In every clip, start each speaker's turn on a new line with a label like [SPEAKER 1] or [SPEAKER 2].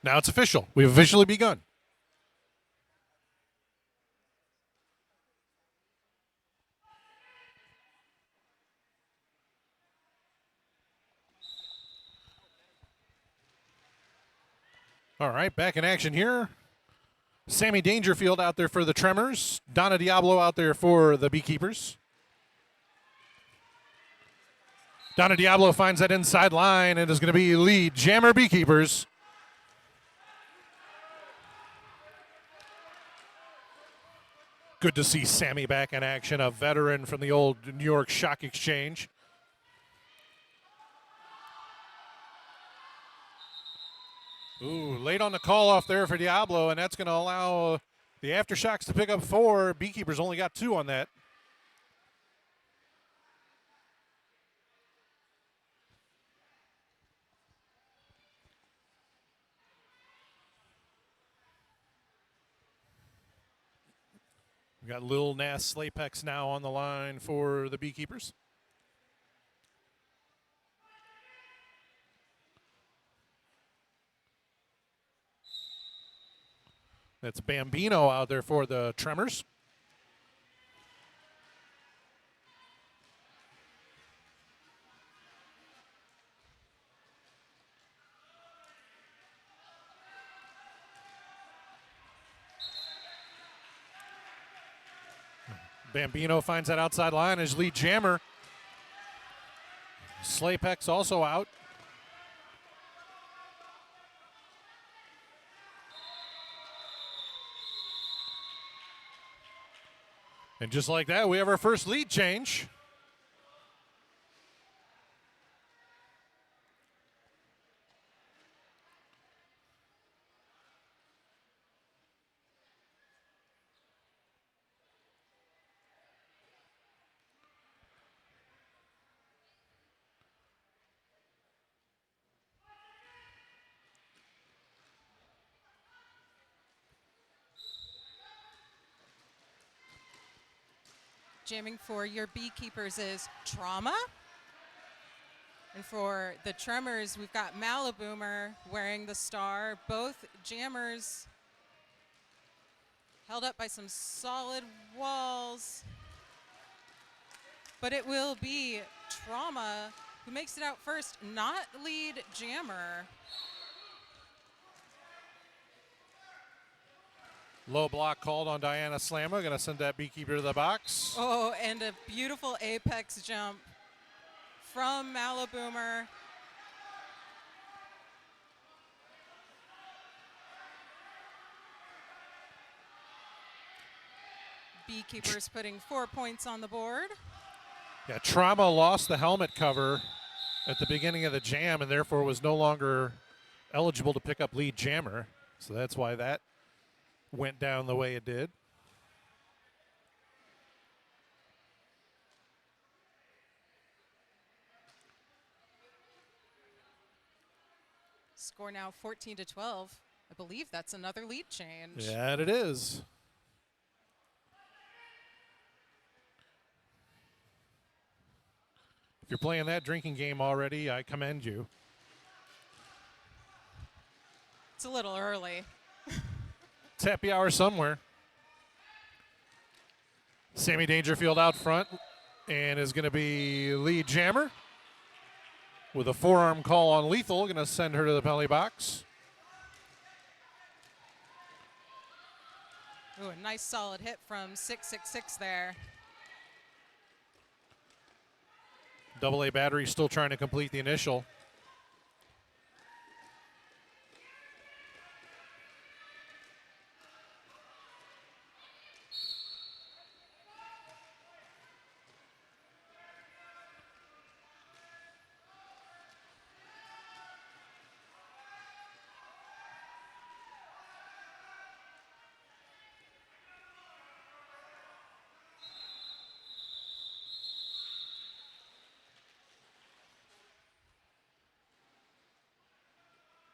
[SPEAKER 1] Now it's official. We've officially begun. All right, back in action here. Sammy Dangerfield out there for the Tremors. Donna Diablo out there for the BeeKeepers. Donna Diablo finds that inside line and is going to be lead jammer BeeKeepers. Good to see Sammy back in action, a veteran from the old New York Stock Exchange. Ooh, late on the call off there for Diablo, and that's going to allow the Aftershocks to pick up 4. BeeKeepers only got 2 on that. We got Lil Nas Slapex now on the line for the BeeKeepers. That's Bambino out there for the Tremors. Bambino finds that outside line as lead jammer. Slapex also out. And just like that, we have our first lead change.
[SPEAKER 2] Jamming for your BeeKeepers is Trauma. And for the Tremors, we've got Maliboomer wearing the star. Both jammers held up by some solid walls. But it will be Trauma who makes it out first, not lead jammer.
[SPEAKER 1] Low block called on Diana Slamma. Going to send that BeeKeeper to the box.
[SPEAKER 2] Oh, and a beautiful apex jump from Maliboomer. BeeKeepers putting 4 points on the board.
[SPEAKER 1] Yeah, Trauma lost the helmet cover at the beginning of the jam and therefore was no longer eligible to pick up lead jammer. So that's why that went down the way it did.
[SPEAKER 2] Score now 14-12. I believe that's another lead change.
[SPEAKER 1] Yeah, it is. If you're playing that drinking game already, I commend you.
[SPEAKER 2] It's a little early.
[SPEAKER 1] It's happy hour somewhere. Sammy Dangerfield out front and is going to be lead jammer with a forearm call on Lethal. Going to send her to the penalty box.
[SPEAKER 2] Ooh, a nice solid hit from 666 there.
[SPEAKER 1] Double A battery still trying to complete the initial.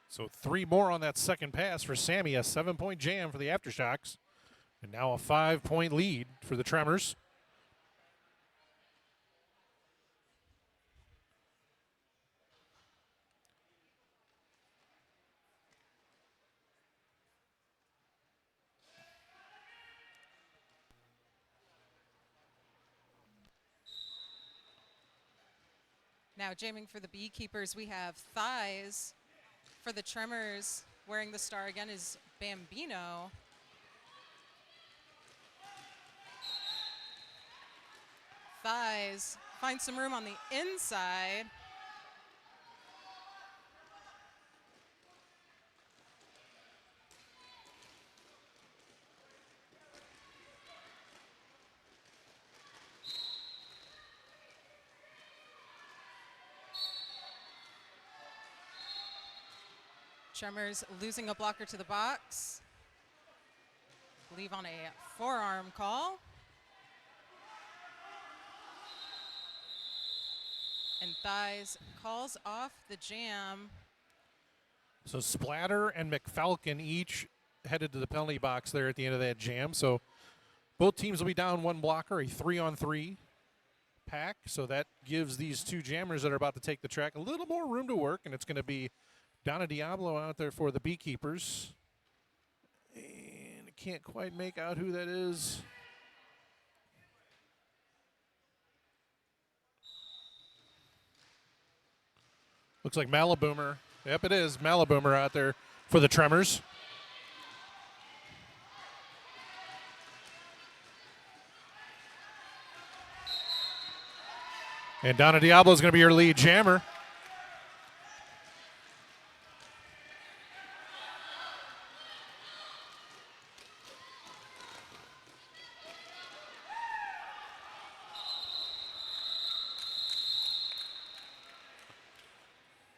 [SPEAKER 1] So 3 more on that second pass for Sammy, a 7-point jam for the Aftershocks. And now a 5-point lead for the Tremors.
[SPEAKER 2] Now jamming for the Beekeepers, we have Thighs. For the Tremors, wearing the star again is Bambino. Thighs find some room on the inside. Tremors losing a blocker to the box. Leave on a forearm call. And Thighs calls off the jam.
[SPEAKER 1] So Splatter and McFalcon each headed to the penalty box there at the end of that jam. So both teams will be down one blocker, a 3-on-3 pack. So that gives these two jammers that are about to take the track a little more room to work, and it's going to be Donna Diablo out there for the Beekeepers. And I can't quite make out who that is. Looks like Malaboomer. Yep, it is Malaboomer out there for the Tremors. And Donna Diablo is going to be your lead jammer.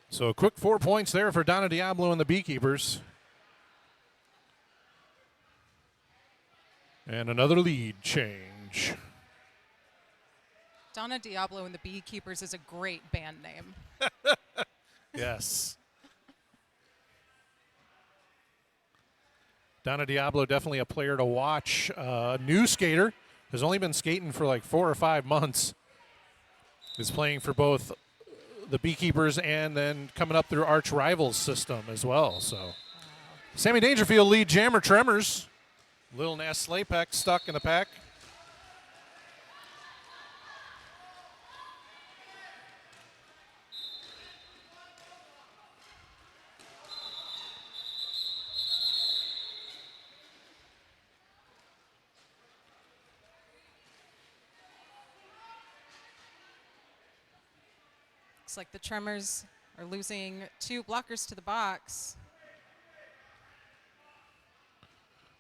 [SPEAKER 1] So a quick 4 points there for Donna Diablo and the Beekeepers. And another lead change.
[SPEAKER 2] Donna Diablo and the Beekeepers is a great band name.
[SPEAKER 1] Yes. Donna Diablo, definitely a player to watch. New skater, has only been skating for like 4 or 5 months. Is playing for both the Beekeepers and then coming up through Arch Rivals system as well. So, Sammy Dangerfield, lead jammer, Tremors. Lil Nas Slaypeck stuck in the pack.
[SPEAKER 2] Looks like the Tremors are losing 2 blockers to the box.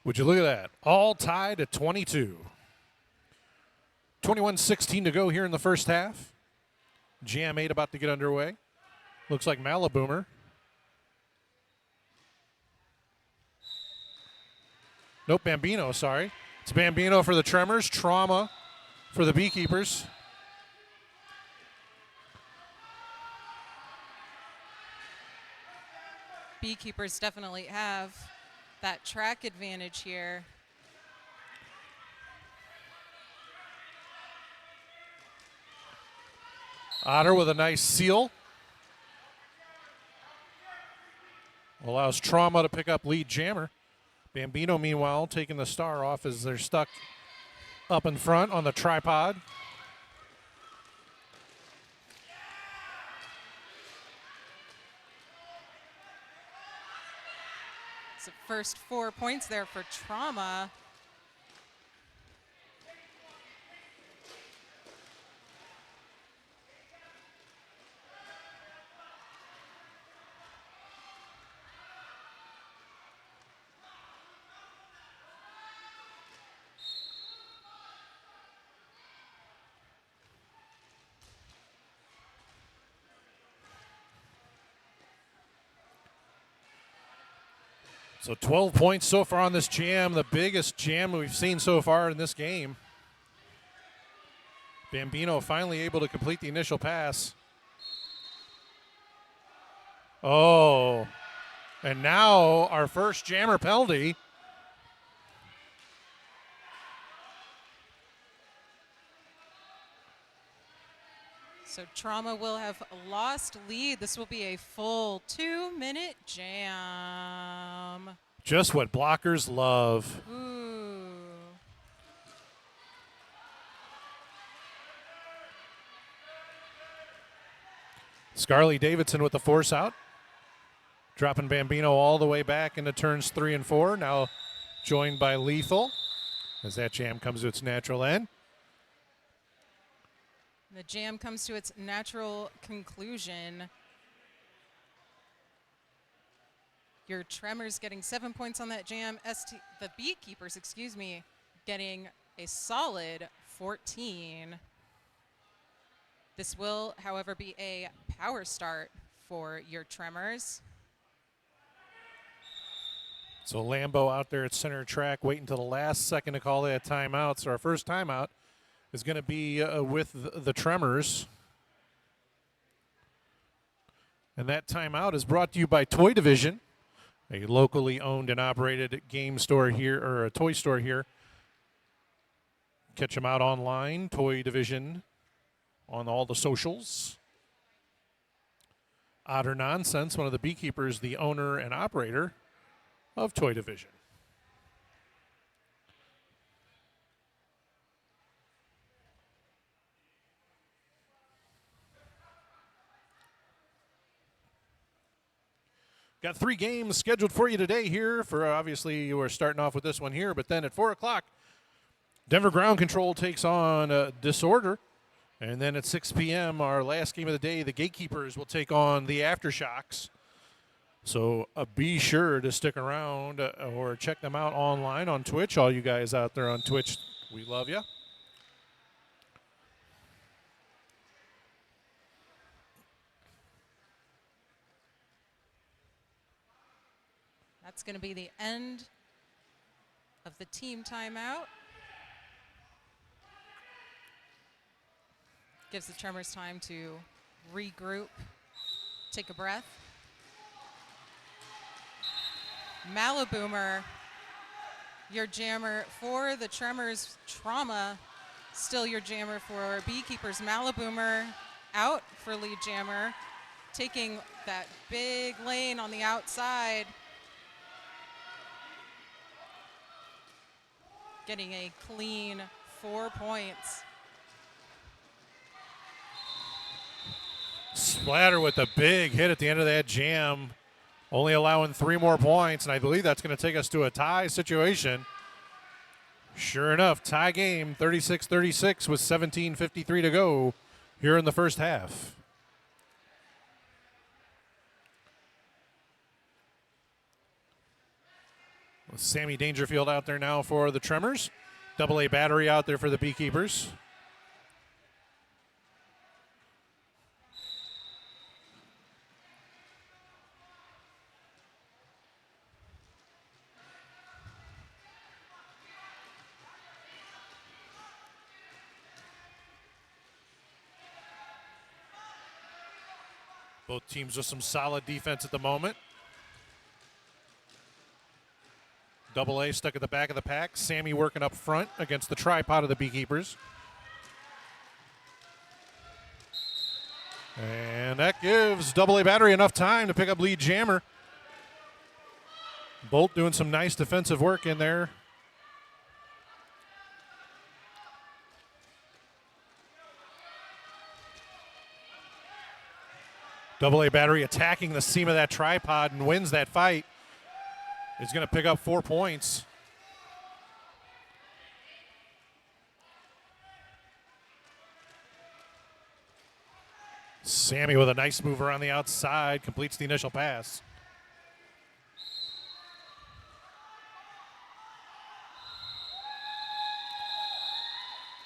[SPEAKER 1] Would you look at that? All tied at 22. 21-16 to go here in the first half. Jam 8 about to get underway. Looks like Malaboomer. Nope, Bambino, sorry. It's Bambino for the Tremors. Trauma for the Beekeepers.
[SPEAKER 2] Beekeepers definitely have that track advantage here.
[SPEAKER 1] Otter with a nice seal. Allows Trauma to pick up lead jammer. Bambino, meanwhile, taking the star off as they're stuck up in front on the tripod.
[SPEAKER 2] So first 4 points there for Trauma.
[SPEAKER 1] So 12 points so far on this jam, the biggest jam we've seen so far in this game. Bambino finally able to complete the initial pass. Oh, and now our first jammer penalty.
[SPEAKER 2] So Trauma will have lost lead. This will be a full 2-minute jam.
[SPEAKER 1] Just what blockers love.
[SPEAKER 2] Ooh.
[SPEAKER 1] Scarlett Davidson with the force out. Dropping Bambino all the way back into turns 3 and 4. Now joined by Lethal as that jam comes to its natural end.
[SPEAKER 2] The jam comes to its natural conclusion. Your Tremors getting 7 points on that jam. The BeeKeepers, getting a solid 14. This will, however, be a power start for your Tremors.
[SPEAKER 1] So Lambo out there at center track waiting until the last second to call that timeout. So our first timeout is going to be with the Tremors. And that timeout is brought to you by Toy Division, a locally owned and operated game store here, or a toy store here. Catch them out online, Toy Division, on all the socials. Odd or Nonsense, one of the BeeKeepers, the owner and operator of Toy Division. Got 3 games scheduled for you today here. For obviously, we're starting off with this one here, but then at 4 o'clock, Denver Ground Control takes on Disorder. And then at 6 p.m., our last game of the day, the Gatekeepers will take on the Aftershocks. So be sure to stick around or check them out online on Twitch. All you guys out there on Twitch, we love you.
[SPEAKER 2] That's going to be the end of the team timeout. Gives the Tremors time to regroup, take a breath. Malaboomer, your jammer for the Tremors. Trauma, still your jammer for BeeKeepers. Malaboomer out for lead jammer, taking that big lane on the outside. Getting a clean 4 points.
[SPEAKER 1] Splatter with a big hit at the end of that jam, only allowing 3 more points, and I believe that's going to take us to a tie situation. Sure enough, tie game, 36-36 with 17:53 to go here in the first half. Sammy Dangerfield out there now for the Tremors. AA battery out there for the BeeKeepers. Both teams with some solid defense at the moment. AA stuck at the back of the pack. Sammy working up front against the tripod of the BeeKeepers. And that gives AA battery enough time to pick up lead jammer. Bolt doing some nice defensive work in there. AA battery attacking the seam of that tripod and wins that fight. Is going to pick up 4 points. Sammy with a nice move around the outside completes the initial pass.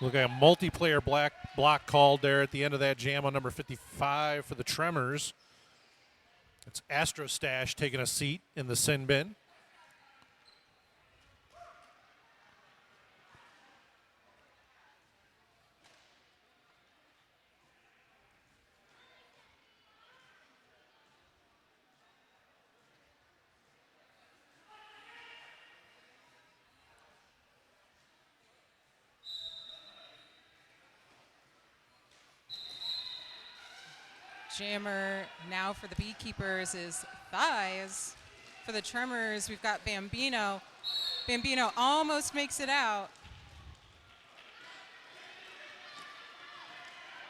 [SPEAKER 1] Look at a multiplayer block called there at the end of that jam on number 55 for the Tremors. It's Astro Stash taking a seat in the sin bin.
[SPEAKER 2] Jammer now for the BeeKeepers is Thighs. For the Tremors, we've got Bambino. Bambino almost makes it out.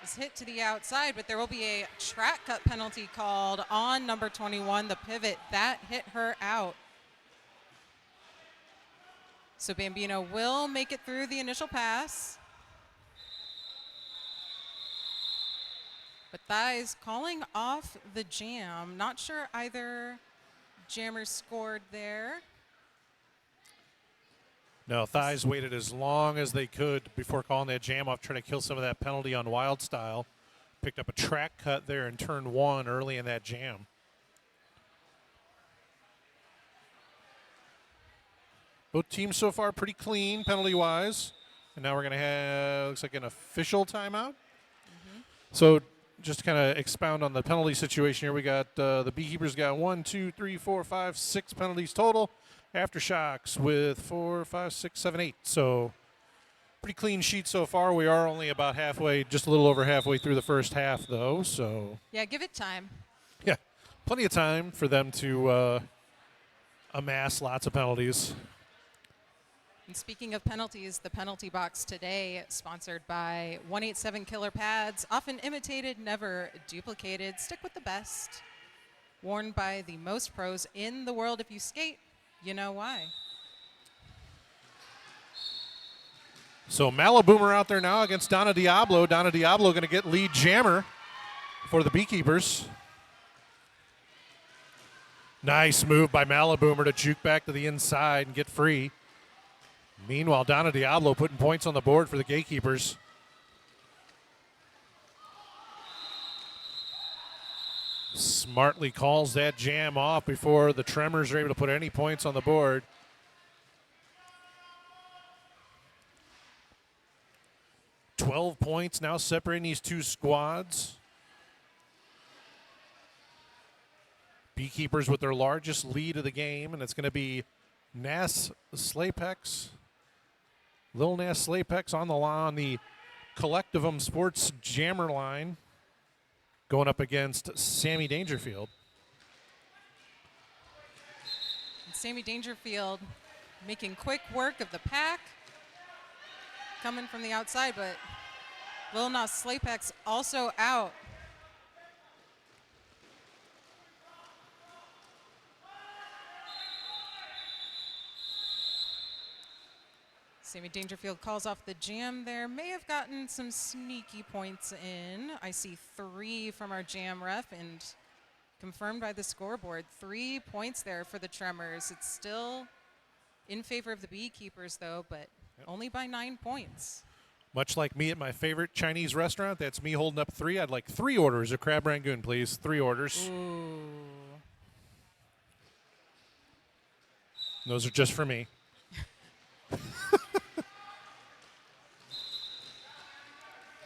[SPEAKER 2] is hit to the outside, but there will be a track cut penalty called on number 21, the pivot. That hit her out. So Bambino will make it through the initial pass. But Thighs calling off the jam. Not sure either jammer scored there.
[SPEAKER 1] No, Thighs waited as long as they could before calling that jam off, trying to kill some of that penalty on Wild Style. Picked up a track cut there in turn 1 early in that jam. Both teams so far pretty clean penalty-wise. And now we're going to have, looks like an official timeout. So just to kind of expound on the penalty situation here, we got the Beekeepers got 1, 2, 3, 4, 5, 6 penalties total. Aftershocks with 4, 5, 6, 7, 8. So pretty clean sheet so far. We are only about halfway, just a little over halfway through the first half, though. So
[SPEAKER 2] Yeah, give it time.
[SPEAKER 1] yeah, plenty of time for them to amass lots of penalties.
[SPEAKER 2] And speaking of penalties, the penalty box today sponsored by 187 Killer Pads, often imitated, never duplicated. Stick with the best. Worn by the most pros in the world. If you skate, you know why.
[SPEAKER 1] So Malaboomer out there now against Donna Diablo. Donna Diablo going to get lead jammer for the Beekeepers. Nice move by Malaboomer to juke back to the inside and get free. Meanwhile, Donna Diablo putting points on the board for the Gatekeepers. Smartly calls that jam off before the Tremors are able to put any points on the board. $12 points now separating these two squads. Beekeepers with their largest lead of the game, and it's going to be Nass Slapex. Lil Nass Slapex on the Collectivum Sports Jammer line, going up against Sammy Dangerfield.
[SPEAKER 2] And Sammy Dangerfield making quick work of the pack. Coming from the outside, but Lil Nas Slapex also out. Sammy Dangerfield calls off the jam there. May have gotten some sneaky points in. I see 3 from our jam ref and confirmed by the scoreboard. 3 points there for the Tremors. It's still in favor of the Beekeepers, though, but only by 9 points.
[SPEAKER 1] Much like me at my favorite Chinese restaurant, that's me holding up 3. I'd like 3 orders of crab rangoon, please. 3 orders.
[SPEAKER 2] Ooh.
[SPEAKER 1] Those are just for me.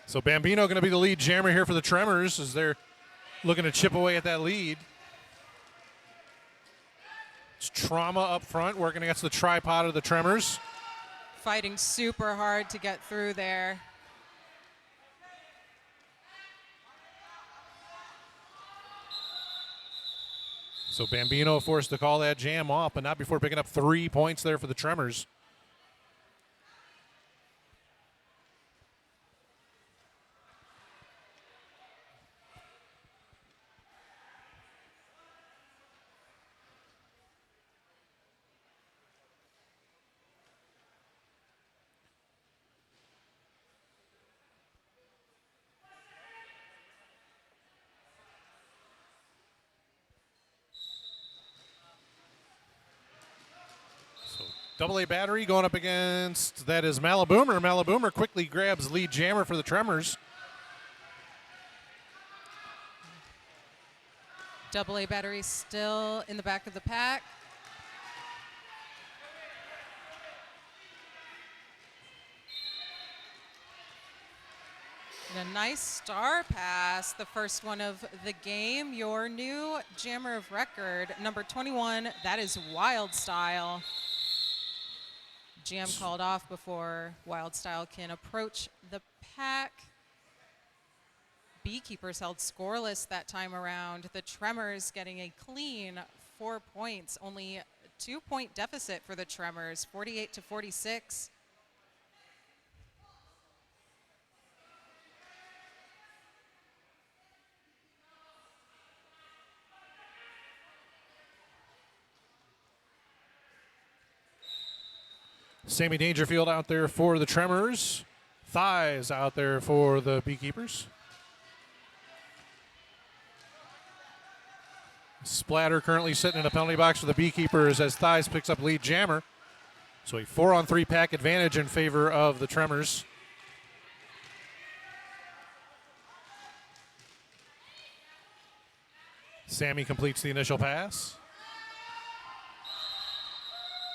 [SPEAKER 1] So Bambino going to be the lead jammer here for the Tremors as they're looking to chip away at that lead. It's Trauma up front, working against the tripod of the Tremors.
[SPEAKER 2] Fighting super hard to get through there.
[SPEAKER 1] So Bambino forced to call that jam off, but not before picking up 3 points there for the Tremors. Double A battery going up against, that is Malaboomer. Malaboomer quickly grabs lead jammer for the Tremors.
[SPEAKER 2] Double A battery still in the back of the pack. And a nice star pass, the first one of the game. Your new jammer of record, number 21, that is Wild Style. Jam called off before Wild Style can approach the pack. Beekeepers held scoreless that time around. The Tremors getting a clean 4 points. Only a 2-point deficit for the Tremors, 48-46.
[SPEAKER 1] Sammy Dangerfield out there for the Tremors. Thighs out there for the BeeKeepers. Splatter currently sitting in a penalty box for the BeeKeepers as Thighs picks up lead jammer. So a 4-on-3 pack advantage in favor of the Tremors. Sammy completes the initial pass.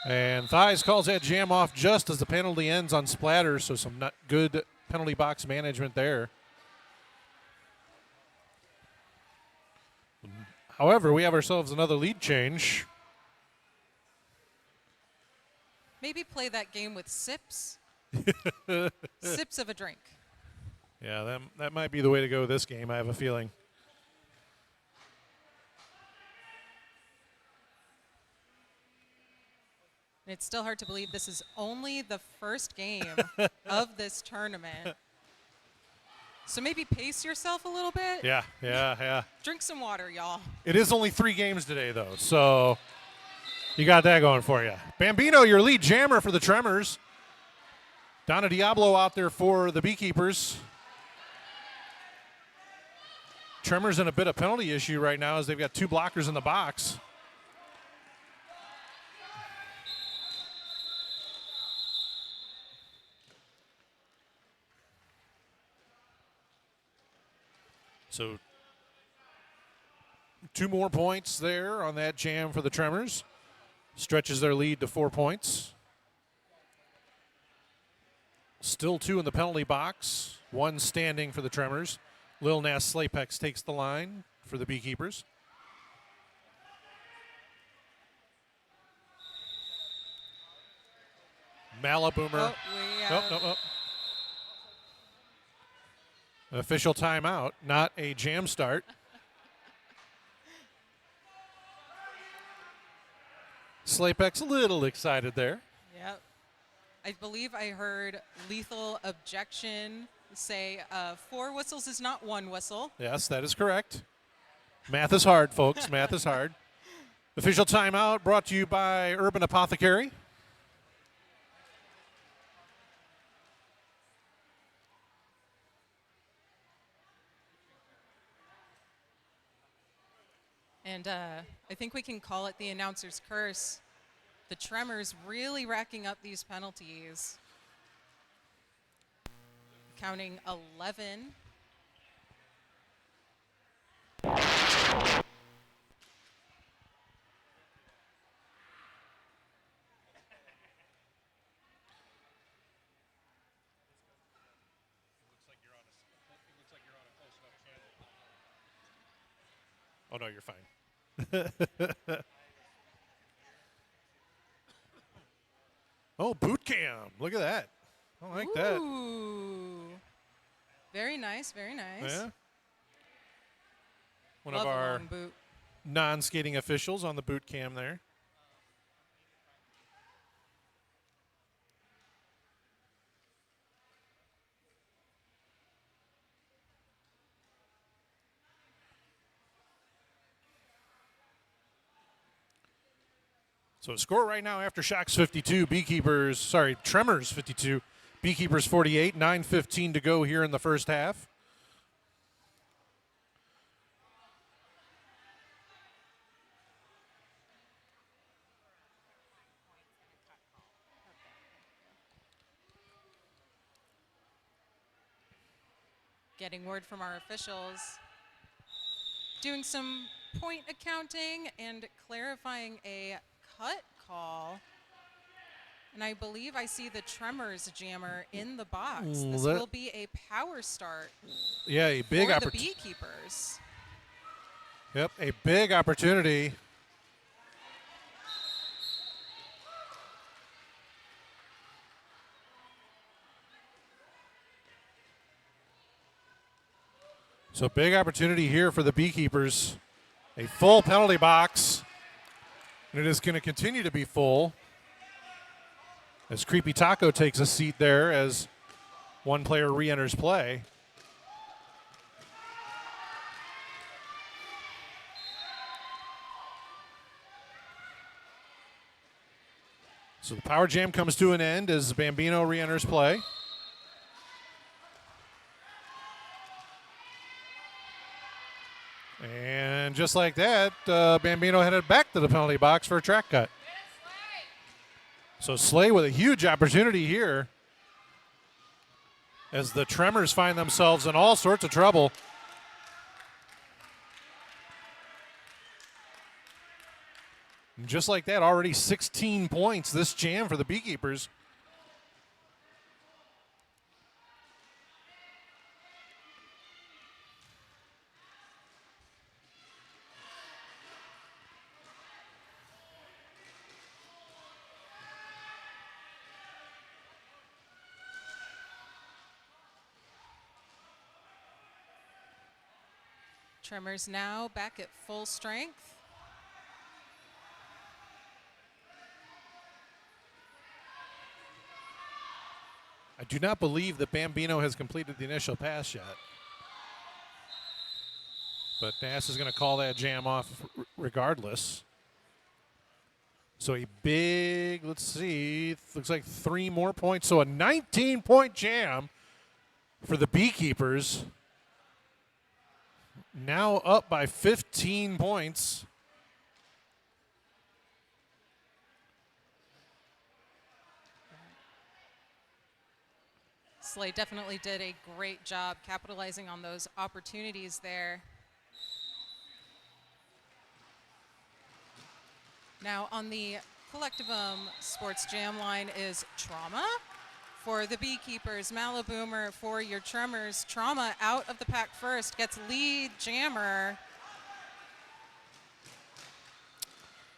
[SPEAKER 1] And Thighs calls that jam off just as the penalty ends on Splatter, so some not good penalty box management there. However, we have ourselves another lead change.
[SPEAKER 2] Maybe play that game with sips. Sips of a drink.
[SPEAKER 1] Yeah, that might be the way to go this game, I have a feeling.
[SPEAKER 2] And it's still hard to believe this is only the first game of this tournament. So maybe pace yourself a little bit.
[SPEAKER 1] Yeah.
[SPEAKER 2] Drink some water, y'all.
[SPEAKER 1] It is only 3 games today, though, so you got that going for you. Bambino, your lead jammer for the Tremors. Donna Diablo out there for the BeeKeepers. Tremors in a bit of penalty issue right now as they've got 2 blockers in the box. So 2 more points there on that jam for the Tremors. Stretches their lead to 4 points. Still 2 in the penalty box. 1 standing for the Tremors. Lil Nas Slapex takes the line for the BeeKeepers. Malaboomer. Nope. An official timeout, not a jam start. Slapex a little excited there.
[SPEAKER 2] Yep. I believe I heard Lethal Objection say 4 whistles is not 1 whistle.
[SPEAKER 1] Yes, that is correct. Math is hard, folks. Math is hard. Official timeout brought to you by Urban Apothecary.
[SPEAKER 2] And I think we can call it the announcer's curse. The Tremors really racking up these penalties. Counting 11.
[SPEAKER 1] Oh, no, you're fine. Oh, boot cam. Look at that. I like that.
[SPEAKER 2] Ooh. Very nice, very nice.
[SPEAKER 1] Yeah. One
[SPEAKER 2] Love
[SPEAKER 1] of
[SPEAKER 2] a
[SPEAKER 1] our
[SPEAKER 2] long boot.
[SPEAKER 1] non-skating officials on the boot cam there. So score right now after Shocks 52, Tremors 52, BeeKeepers 48, 9:15 to go here in the first half.
[SPEAKER 2] Getting word from our officials. Doing some point accounting and clarifying a cut call. And I believe I see the Tremors jammer in the box. This will be a power start.
[SPEAKER 1] Yeah, a big
[SPEAKER 2] for the BeeKeepers.
[SPEAKER 1] Yep, a big opportunity. So big opportunity here for the BeeKeepers. A full penalty box. And it is going to continue to be full as Creepy Taco takes a seat there as one player re-enters play. So the power jam comes to an end as Bambino re-enters play. And just like that, Bambino headed back to the penalty box for a track cut. So Slay with a huge opportunity here as the Tremors find themselves in all sorts of trouble. And just like that, already 16 points this jam for the BeeKeepers.
[SPEAKER 2] Tremors now back at full strength.
[SPEAKER 1] I do not believe that Bambino has completed the initial pass yet. But Nass is going to call that jam off regardless. So a big, let's see, looks like 3 more points. So a 19-point jam for the BeeKeepers. Now up by 15 points.
[SPEAKER 2] Slay definitely did a great job capitalizing on those opportunities there. Now on the Collectivum Sports Jam line is Trauma for the BeeKeepers, Maliboomer for your Tremors. Trauma out of the pack first, gets lead jammer.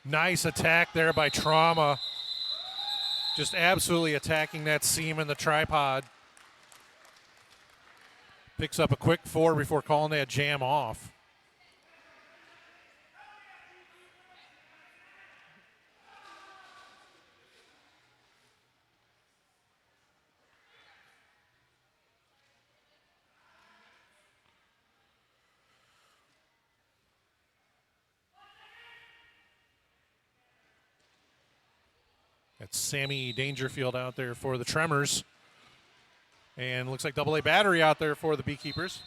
[SPEAKER 1] Nice attack there by Trauma. Just absolutely attacking that seam in the tripod. Picks up a quick 4 before calling that jam off. That's Sammy Dangerfield out there for the Tremors. And looks like AA battery out there for the BeeKeepers.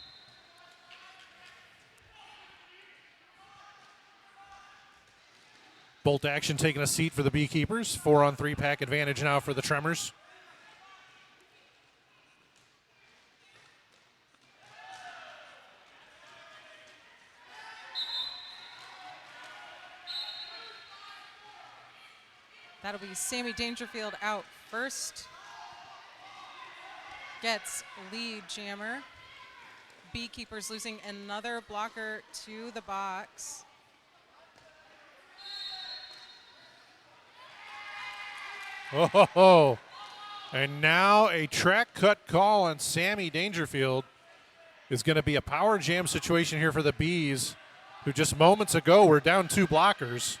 [SPEAKER 1] Bolt action taking a seat for the BeeKeepers. 4-on-3 pack advantage now for the Tremors.
[SPEAKER 2] That'll be Sammy Dangerfield out first. Gets lead jammer. BeeKeepers losing another blocker to the box.
[SPEAKER 1] Oh, and now a track cut call on Sammy Dangerfield is going to be a power jam situation here for the Bees, who just moments ago were down 2 blockers.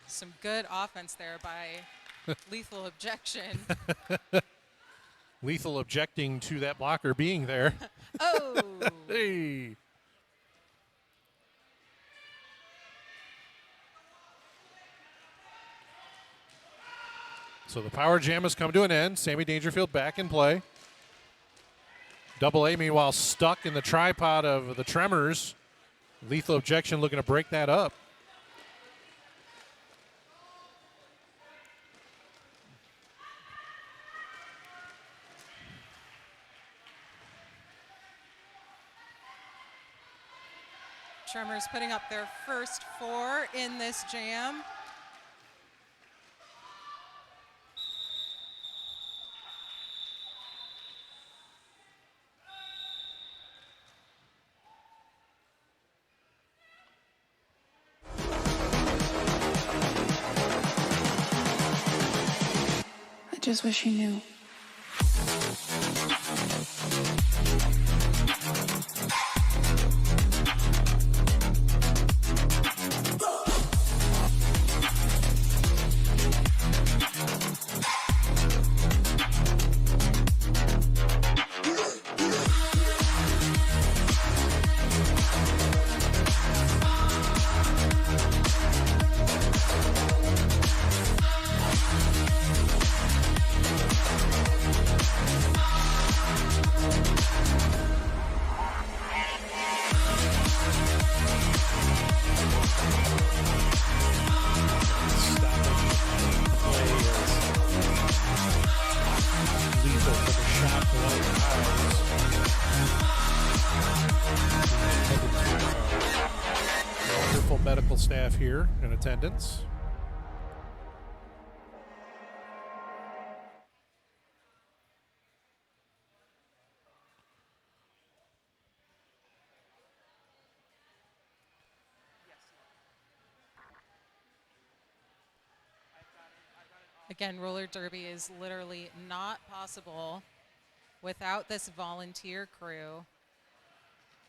[SPEAKER 2] Some good offense there by Lethal Objection.
[SPEAKER 1] Lethal objecting to that blocker being there.
[SPEAKER 2] Oh!
[SPEAKER 1] Hey. So the power jam has come to an end. Sammy Dangerfield back in play. AA, meanwhile, stuck in the tripod of the Tremors. Lethal Objection looking to break that up.
[SPEAKER 2] Tremors putting up their first 4 in this jam.
[SPEAKER 3] I just wish you knew.
[SPEAKER 1] here in attendance.
[SPEAKER 2] Again, roller derby is literally not possible without this volunteer crew,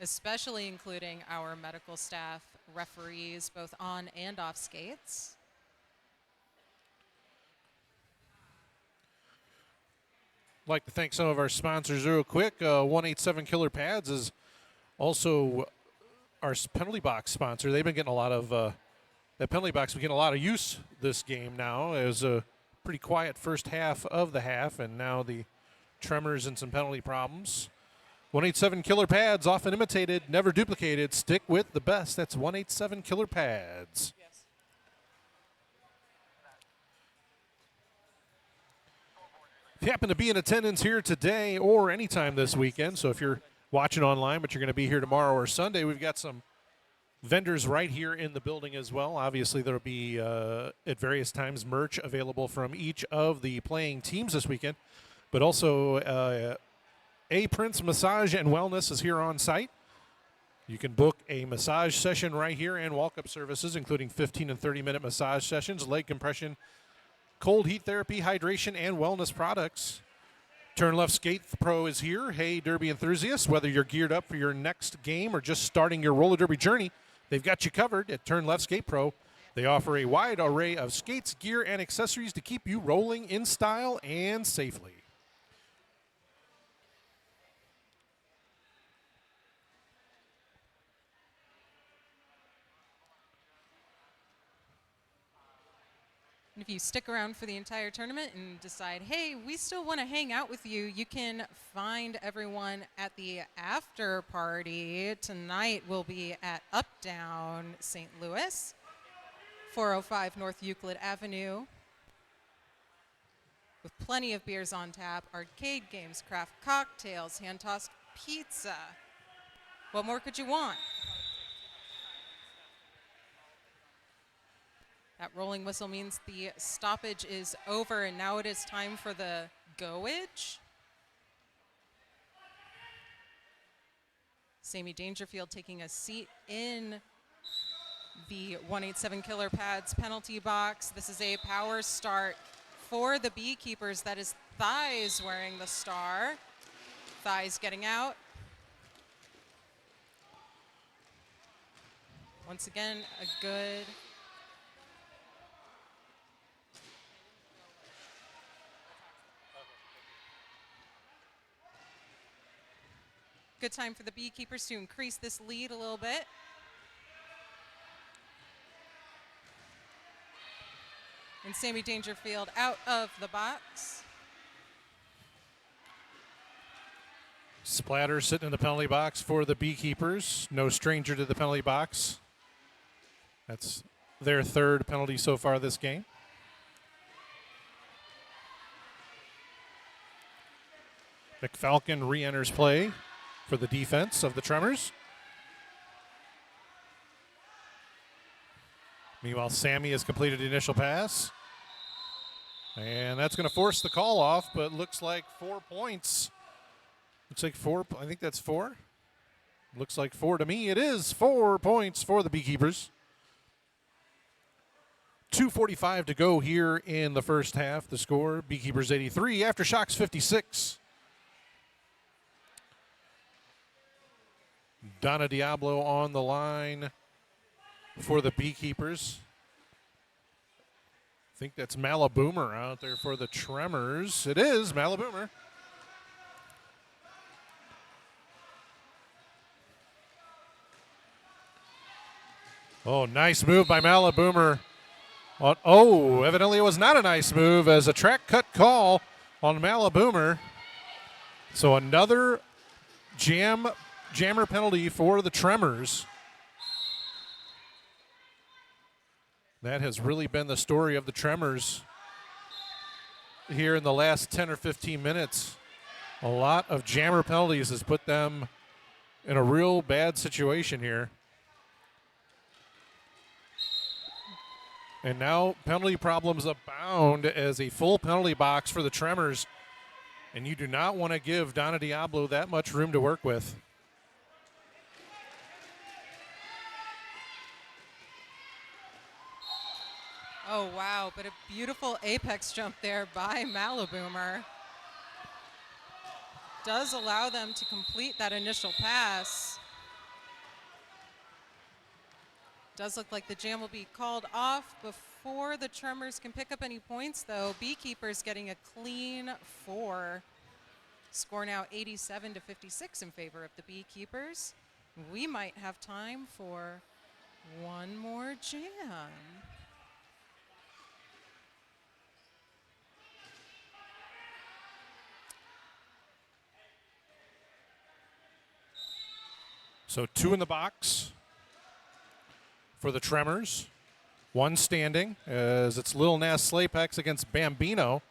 [SPEAKER 2] especially including our medical staff, referees, both on and off skates.
[SPEAKER 1] I'd like to thank some of our sponsors real quick. 187 Killer Pads is also our penalty box sponsor. They've been getting a lot of that penalty box. We get a lot of use this game now. It was a pretty quiet first half of the half, and now the Tremors and some penalty problems. 187 Killer Pads, often imitated, never duplicated. Stick with the best. That's 187 Killer Pads.
[SPEAKER 2] Yes.
[SPEAKER 1] If you happen to be in attendance here today or anytime this weekend, so if you're watching online but you're going to be here tomorrow or Sunday, we've got some vendors right here in the building as well. Obviously, there will be, at various times, merch available from each of the playing teams this weekend. But also, A Prince Massage and Wellness is here on site. You can book a massage session right here and walk-up services, including 15 and 30-minute massage sessions, leg compression, cold heat therapy, hydration, and wellness products. Turn Left Skate Pro is here. Hey, derby enthusiasts, whether you're geared up for your next game or just starting your roller derby journey, they've got you covered at Turn Left Skate Pro. They offer a wide array of skates, gear, and accessories to keep you rolling in style and safely.
[SPEAKER 2] And if you stick around for the entire tournament and decide, hey, we still want to hang out with you, you can find everyone at the after party. Tonight will be at Uptown St. Louis, 405 North Euclid Avenue, with plenty of beers on tap, arcade games, craft cocktails, hand-tossed pizza. What more could you want? That rolling whistle means the stoppage is over, and now it is time for the goage. Sammy Dangerfield taking a seat in the 187 Killer Pads penalty box. This is a power start for the BeeKeepers. That is Thighs wearing the star. Thighs getting out. Once again, a good time for the BeeKeepers to increase this lead a little bit. And Sammy Dangerfield out of the box.
[SPEAKER 1] Splatter sitting in the penalty box for the BeeKeepers. No stranger to the penalty box. That's their third penalty so far this game. McFalcon re-enters play for the defense of the Tremors. Meanwhile, Sammy has completed the initial pass. And that's going to force the call off, but looks like 4 points. Looks like 4. I think that's 4. Looks like 4 to me. It is 4 points for the BeeKeepers. 2:45 to go here in the first half. The score, BeeKeepers 83, Aftershocks 56. Donna Diablo on the line for the BeeKeepers. I think that's Malaboomer out there for the Tremors. It is Malaboomer. Oh, nice move by Malaboomer. Oh, evidently it was not a nice move as a track cut call on Malaboomer. So another jammer penalty for the Tremors. That has really been the story of the Tremors here in the last 10 or 15 minutes. A lot of jammer penalties has put them in a real bad situation here. And now penalty problems abound as a full penalty box for the Tremors. And you do not want to give Donna Diablo that much room to work with.
[SPEAKER 2] Oh, wow, but a beautiful apex jump there by Maliboomer. Does allow them to complete that initial pass. Does look like the jam will be called off before the Tremors can pick up any points, though. BeeKeepers getting a clean 4. Score now 87-56 in favor of the BeeKeepers. We might have time for one more jam.
[SPEAKER 1] So 2 in the box for the Tremors. 1 standing as it's Lil Nas Slapex against Bambino.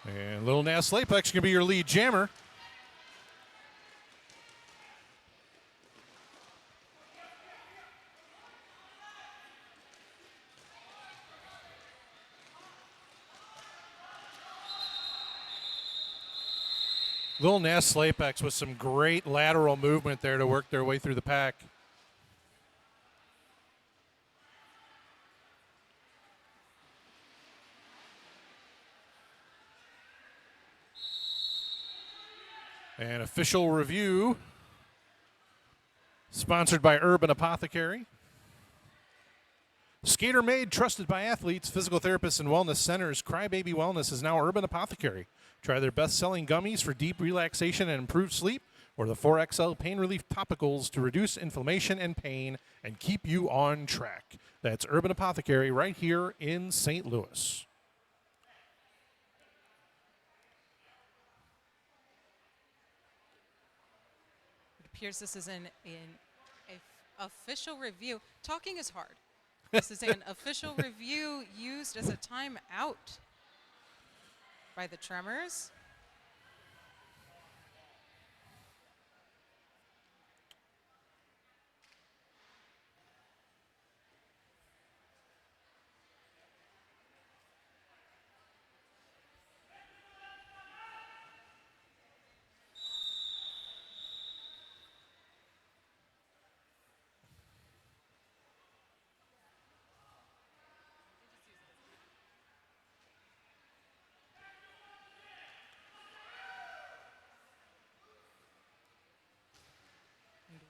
[SPEAKER 1] And Lil Nas Slapex can be your lead jammer. Lil Nas Slapex with some great lateral movement there to work their way through the pack. And official review sponsored by Urban Apothecary. Skater made, trusted by athletes, physical therapists, and wellness centers, Crybaby Wellness is now Urban Apothecary. Try their best-selling gummies for deep relaxation and improved sleep, or the 4XL pain relief topicals to reduce inflammation and pain and keep you on track. That's Urban Apothecary right here in St. Louis.
[SPEAKER 2] It appears this is an official review. Talking is hard. This is an official review used as a timeout by the Tremors.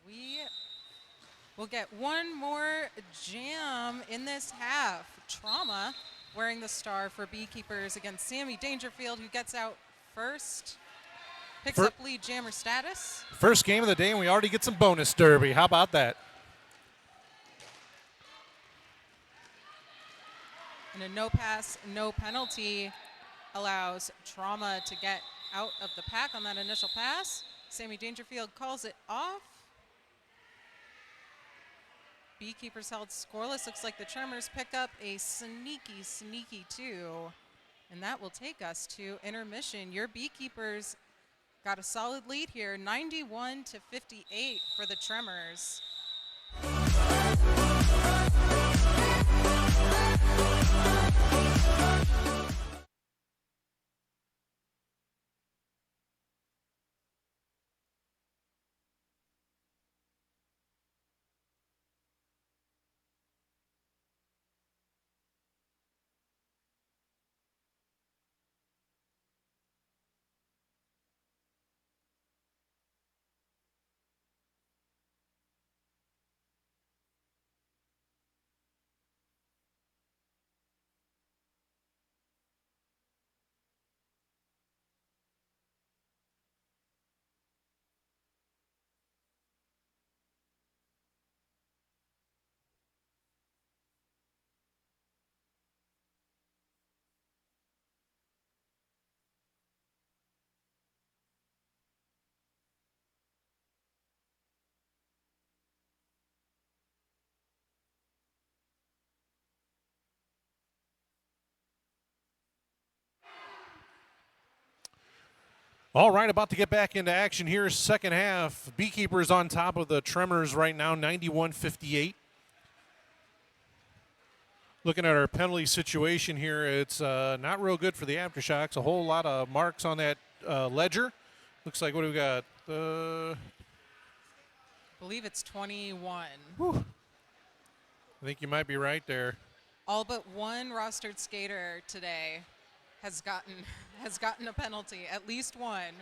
[SPEAKER 2] We will get one more jam in this half. Trauma wearing the star for BeeKeepers against Sammy Dangerfield, who gets out first. Picks up lead jammer status.
[SPEAKER 1] First game of the day, and we already get some bonus derby. How about that?
[SPEAKER 2] And a no pass, no penalty allows Trauma to get out of the pack on that initial pass. Sammy Dangerfield calls it off. BeeKeepers held scoreless. Looks like the Tremors pick up a sneaky 2. And that will take us to intermission. Your BeeKeepers got a solid lead here, 91-58 for the Tremors.
[SPEAKER 1] All right, about to get back into action here. Second half. Beekeepers on top of the Tremors right now, 91-58. Looking at our penalty situation here, it's not real good for the Aftershocks. A whole lot of marks on that ledger. Looks like, what do we got?
[SPEAKER 2] I believe it's 21.
[SPEAKER 1] Whew. I think you might be right there.
[SPEAKER 2] All but one rostered skater today has gotten a penalty, at least one.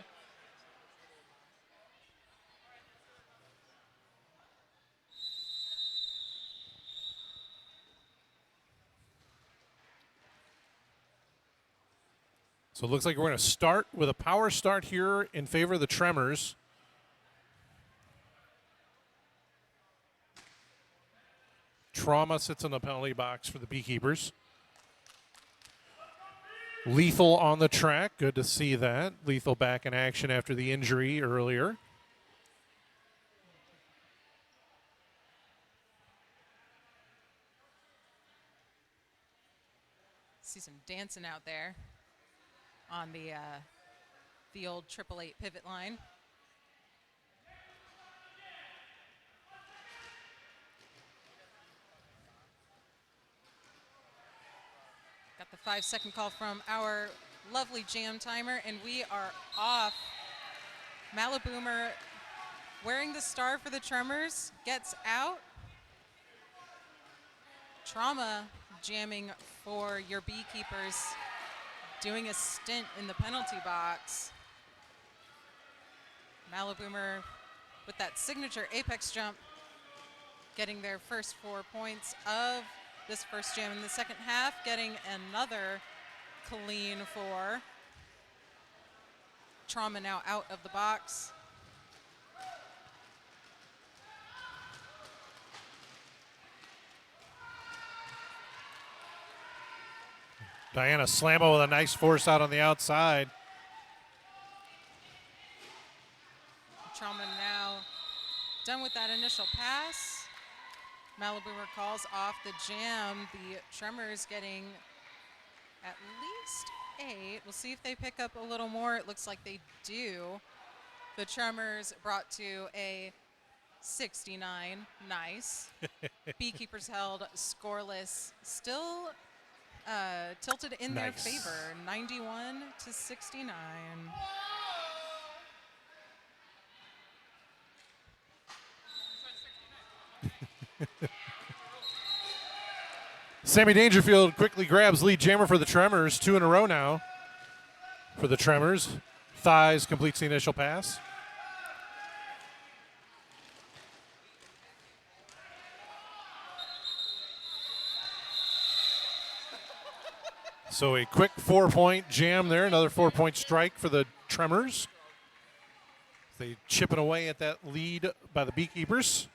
[SPEAKER 1] So it looks like we're going to start with a power start here in favor of the Tremors. Trauma sits in the penalty box for the Beekeepers. Lethal on the track. Good to see that. Lethal back in action after the injury earlier.
[SPEAKER 2] See some dancing out there on the old 888 pivot line. Got the 5-second call from our lovely jam timer, and we are off. Maliboomer wearing the star for the Tremors gets out. Trauma jamming for your Beekeepers, doing a stint in the penalty box. Maliboomer with that signature apex jump, getting their first 4 points of this first jam in the second half, getting another clean 4. Trauma now out of the box.
[SPEAKER 1] Diana Slamo with a nice force out on the outside.
[SPEAKER 2] Trauma now done with that initial pass. Maliboomer calls off the jam. The Tremors getting at least 8. We'll see if they pick up a little more. It looks like they do. The Tremors brought to a 69. Nice. Beekeepers held scoreless. Still tilted in their favor. 91-69.
[SPEAKER 1] Sammy Dangerfield quickly grabs lead jammer for the Tremors. 2 in a row now for the Tremors. Thighs completes the initial pass. So a quick 4-point jam there. Another 4-point strike for the Tremors. They chipping away at that lead by the Beekeepers.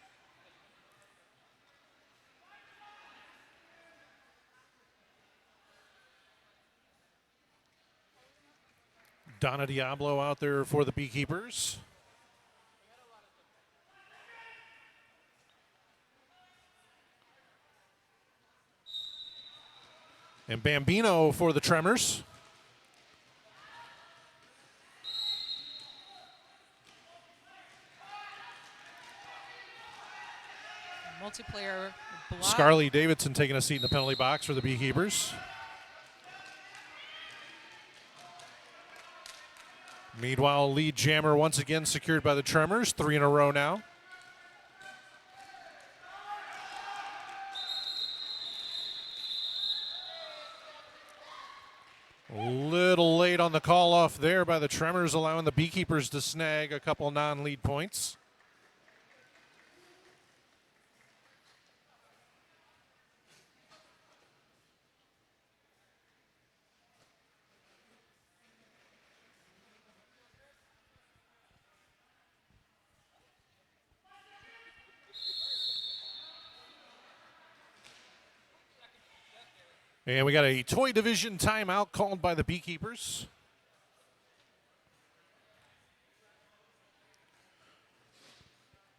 [SPEAKER 1] Donna Diablo out there for the Beekeepers. And Bambino for the Tremors.
[SPEAKER 2] Multiplayer block.
[SPEAKER 1] Scarlett Davidson taking a seat in the penalty box for the Beekeepers. Meanwhile, lead jammer once again secured by the Tremors. 3 in a row now. A little late on the call off there by the Tremors, allowing the Beekeepers to snag a couple non-lead points. And we got a toy division timeout called by the Beekeepers.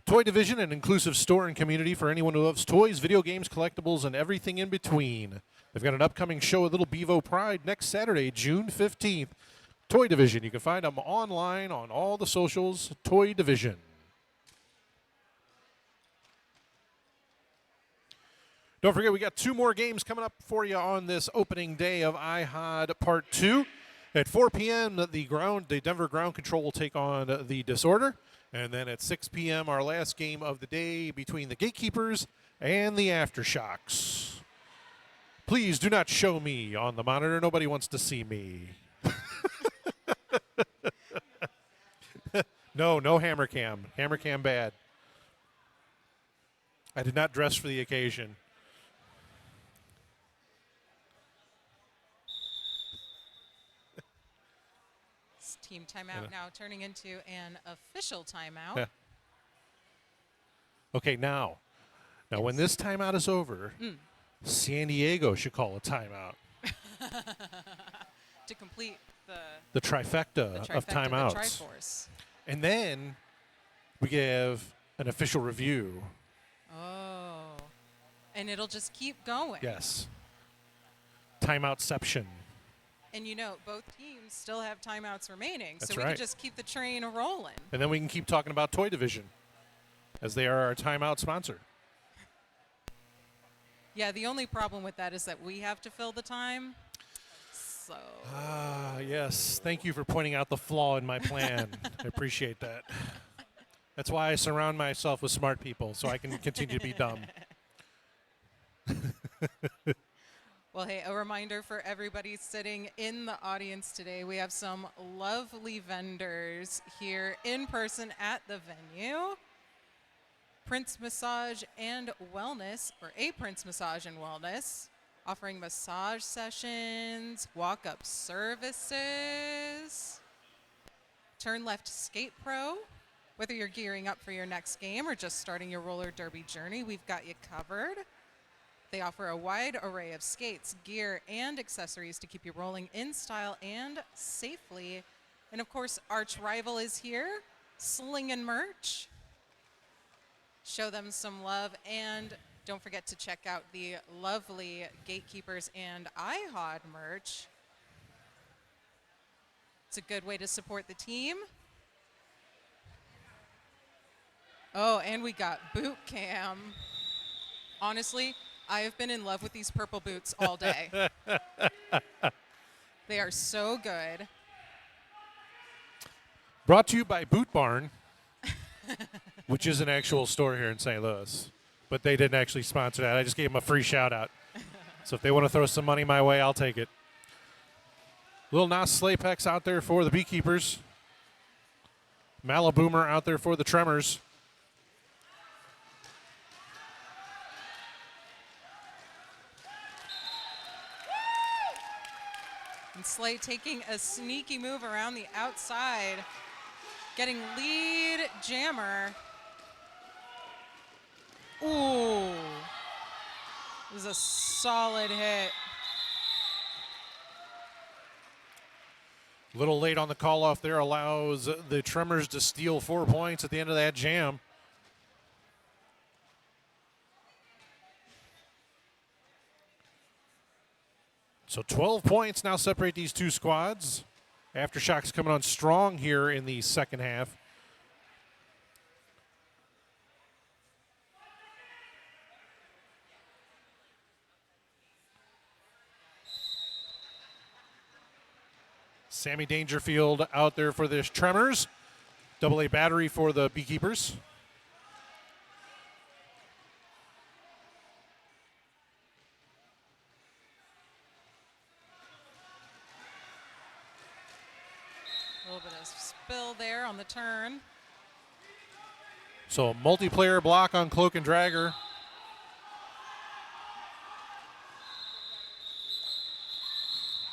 [SPEAKER 1] Toy division, an inclusive store and community for anyone who loves toys, video games, collectibles, and everything in between. They've got an upcoming show at Little Bevo Pride next Saturday, June 15th. Toy Division. You can find them online on all the socials. Toy Division. Don't forget, we got 2 more games coming up for you on this opening day of iHod Part 2. At 4 p.m., the Denver Ground Control will take on the Disorder. And then at 6 p.m., our last game of the day between the Gatekeepers and the Aftershocks. Please do not show me on the monitor. Nobody wants to see me. No hammer cam. Hammer cam bad. I did not dress for the occasion.
[SPEAKER 2] This team timeout now turning into an official timeout.
[SPEAKER 1] Yeah. Okay, now when this timeout is over, San Diego should call a timeout.
[SPEAKER 2] To complete
[SPEAKER 1] The trifecta of
[SPEAKER 2] the
[SPEAKER 1] timeouts.
[SPEAKER 2] Triforce.
[SPEAKER 1] And then we give an official review.
[SPEAKER 2] Oh. And it'll just keep going.
[SPEAKER 1] Yes. Timeoutception.
[SPEAKER 2] And you know, both teams still have timeouts remaining.
[SPEAKER 1] That's
[SPEAKER 2] so we
[SPEAKER 1] right.
[SPEAKER 2] can just keep the train rolling.
[SPEAKER 1] And then we can keep talking about Toy Division, as they are our timeout sponsor.
[SPEAKER 2] Yeah, the only problem with that is that we have to fill the time. So.
[SPEAKER 1] Yes. Thank you for pointing out the flaw in my plan. I appreciate that. That's why I surround myself with smart people, so I can continue to be dumb.
[SPEAKER 2] Well, hey, a reminder for everybody sitting in the audience today, we have some lovely vendors here in person at the venue. Prince Massage and Wellness, or A Prince Massage and Wellness, offering massage sessions, walk-up services. Turn Left Skate Pro. Whether you're gearing up for your next game or just starting your roller derby journey, we've got you covered. They offer a wide array of skates, gear, and accessories to keep you rolling in style and safely. And of course, Arch Rival is here, slinging merch. Show them some love, and don't forget to check out the lovely Gatekeepers and iHod merch. It's a good way to support the team. Oh, and we got boot cam. Honestly, I have been in love with these purple boots all day. They are so good.
[SPEAKER 1] Brought to you by Boot Barn, which is an actual store here in St. Louis. But they didn't actually sponsor that. I just gave them a free shout-out. So if they want to throw some money my way, I'll take it. Little Nas Slapex out there for the Beekeepers. Malaboomer out there for the Tremors.
[SPEAKER 2] And Slay taking a sneaky move around the outside, getting lead jammer. Ooh. This is a solid hit.
[SPEAKER 1] A little late on the call-off there allows the Tremors to steal 4 points at the end of that jam. So 12 points now separate these two squads. Aftershocks coming on strong here in the second half. Sammy Dangerfield out there for the Tremors. AA battery for the Beekeepers.
[SPEAKER 2] A little bit of spill there on the turn.
[SPEAKER 1] So multiplayer block on Cloak and Dragger.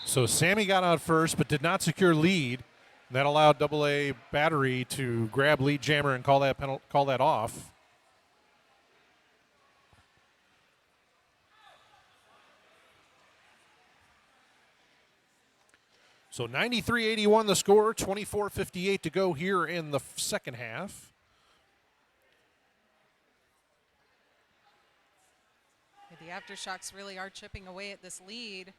[SPEAKER 1] So Sammy got out first but did not secure lead. That allowed AA battery to grab lead jammer and call that off. So 93-81 the score, 24:58 to go here in the second half.
[SPEAKER 2] The Aftershocks really are chipping away at this lead.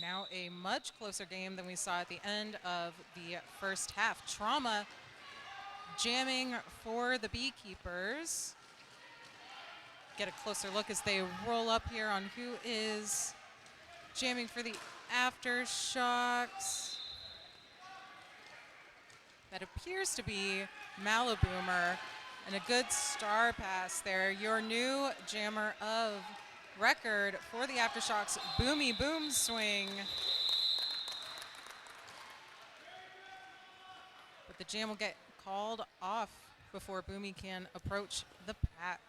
[SPEAKER 2] Now a much closer game than we saw at the end of the first half. Trauma jamming for the Beekeepers. Get a closer look as they roll up here on who is jamming for the Aftershocks. That appears to be Malaboomer, and a good star pass there. Your new jammer of record for the Aftershocks, Boomy Boom Swing. But the jam will get called off before Boomy can approach the pack.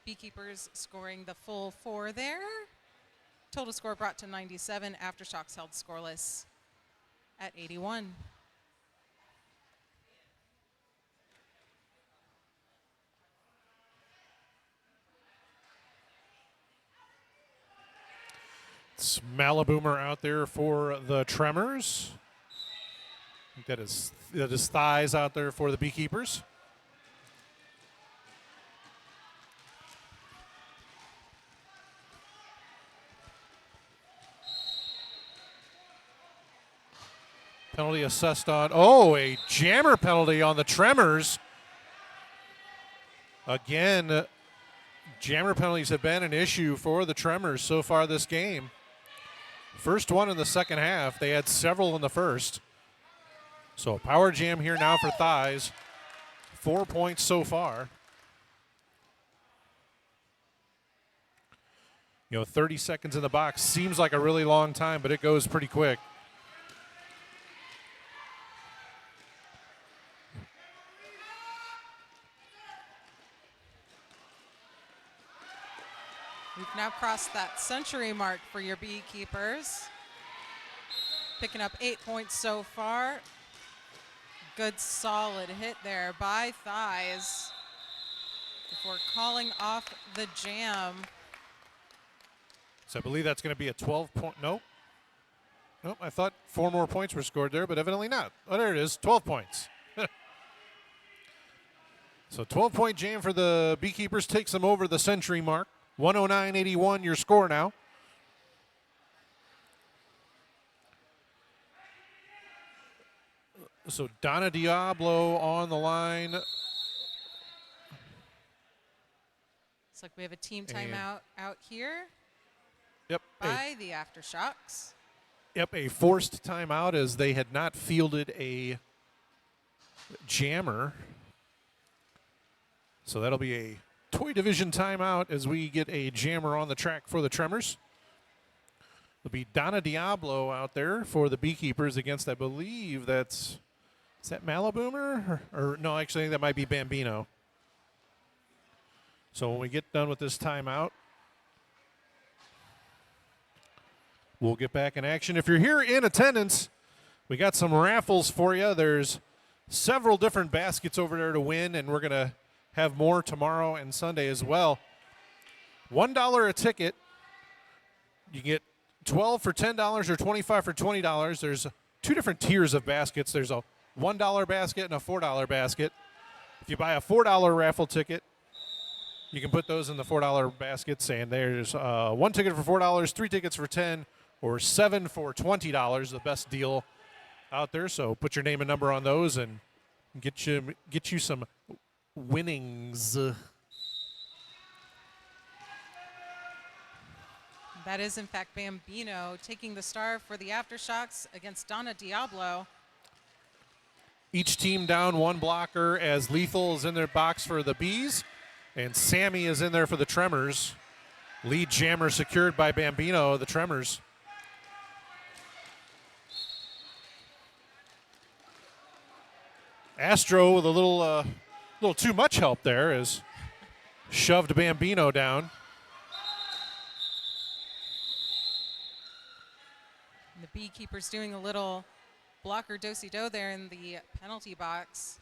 [SPEAKER 2] Beekeepers scoring the full 4 there. Total score brought to 97. Aftershocks held scoreless at 81.
[SPEAKER 1] It's Malaboomer out there for the Tremors. I think that is Thighs out there for the Beekeepers. Penalty assessed on, a jammer penalty on the Tremors. Again, jammer penalties have been an issue for the Tremors so far this game. First one in the second half. They had several in the first. So a power jam here now for Thighs. 4 points so far. 30 seconds in the box seems like a really long time, but it goes pretty quick.
[SPEAKER 2] We've now crossed that century mark for your Beekeepers. Picking up 8 points so far. Good solid hit there by Thighs before calling off the jam.
[SPEAKER 1] So I believe that's going to be a 12-point. Nope, I thought 4 more points were scored there, but evidently not. Oh, there it is, 12 points. So 12-point jam for the Beekeepers takes them over the century mark. 109-81 your score now. So Donna Diablo on the line.
[SPEAKER 2] Looks like we have a team timeout out here
[SPEAKER 1] Yep.
[SPEAKER 2] by the Aftershocks.
[SPEAKER 1] Yep, a forced timeout as they had not fielded a jammer. So that'll be a Toy Division timeout as we get a jammer on the track for the Tremors. It'll be Donna Diablo out there for the Beekeepers against, I believe is that Malaboomer? Or no, actually I think that might be Bambino. So when we get done with this timeout, we'll get back in action. If you're here in attendance, we got some raffles for you. There's several different baskets over there to win, and we're going to have more tomorrow and Sunday as well. $1 a ticket. You get 12 for $10 or 25 for $20. There's 2 different tiers of baskets. There's a $1 basket and a $4 basket. If you buy a $4 raffle ticket, you can put those in the $4 baskets, and there's 1 ticket for $4, 3 tickets for $10, or 7 for $20, the best deal out there. So put your name and number on those and get you some winnings.
[SPEAKER 2] That is, in fact, Bambino taking the star for the Aftershocks against Donna Diablo.
[SPEAKER 1] Each team down 1 blocker as Lethal is in their box for the Bees, and Sammy is in there for the Tremors. Lead jammer secured by Bambino, the Tremors. Astro with a little too much help there as shoved Bambino down.
[SPEAKER 2] And the Beekeepers doing a little blocker do-si-do there in the penalty box.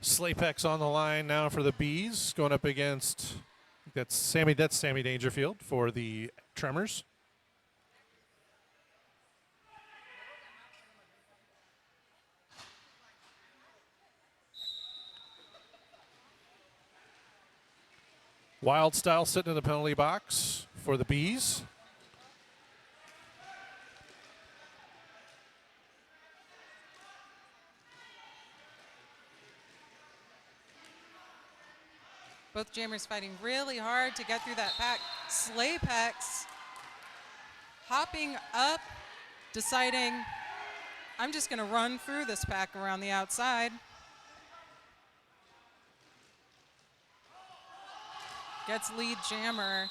[SPEAKER 1] Slapex on the line now for the Bees, going up against, that's Sammy Dangerfield for the Tremors. Wild Style sitting in the penalty box for the Bees.
[SPEAKER 2] Both jammers fighting really hard to get through that pack. Slaypex hopping up, deciding, I'm just going to run through this pack around the outside. Gets lead jammer,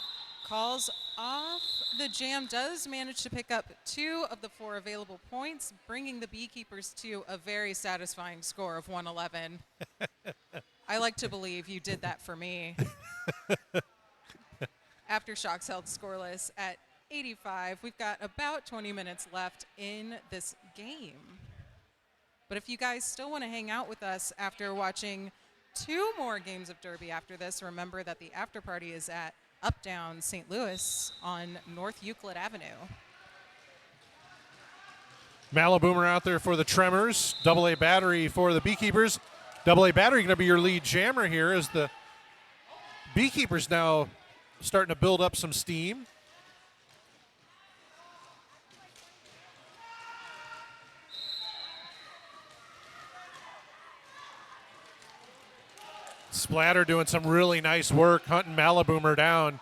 [SPEAKER 2] calls off the jam, does manage to pick up 2 of the 4 available points, bringing the Beekeepers to a very satisfying score of 111. I like to believe you did that for me. Aftershocks held scoreless at 85. We've got about 20 minutes left in this game. But if you guys still want to hang out with us after watching 2 more games of Derby after this, remember that the after party is at Uptown St. Louis on North Euclid Avenue.
[SPEAKER 1] Malaboomer out there for the Tremors. AA battery for the Beekeepers. AA battery going to be your lead jammer here as the Beekeepers now starting to build up some steam. Splatter doing some really nice work, hunting Malaboomer down.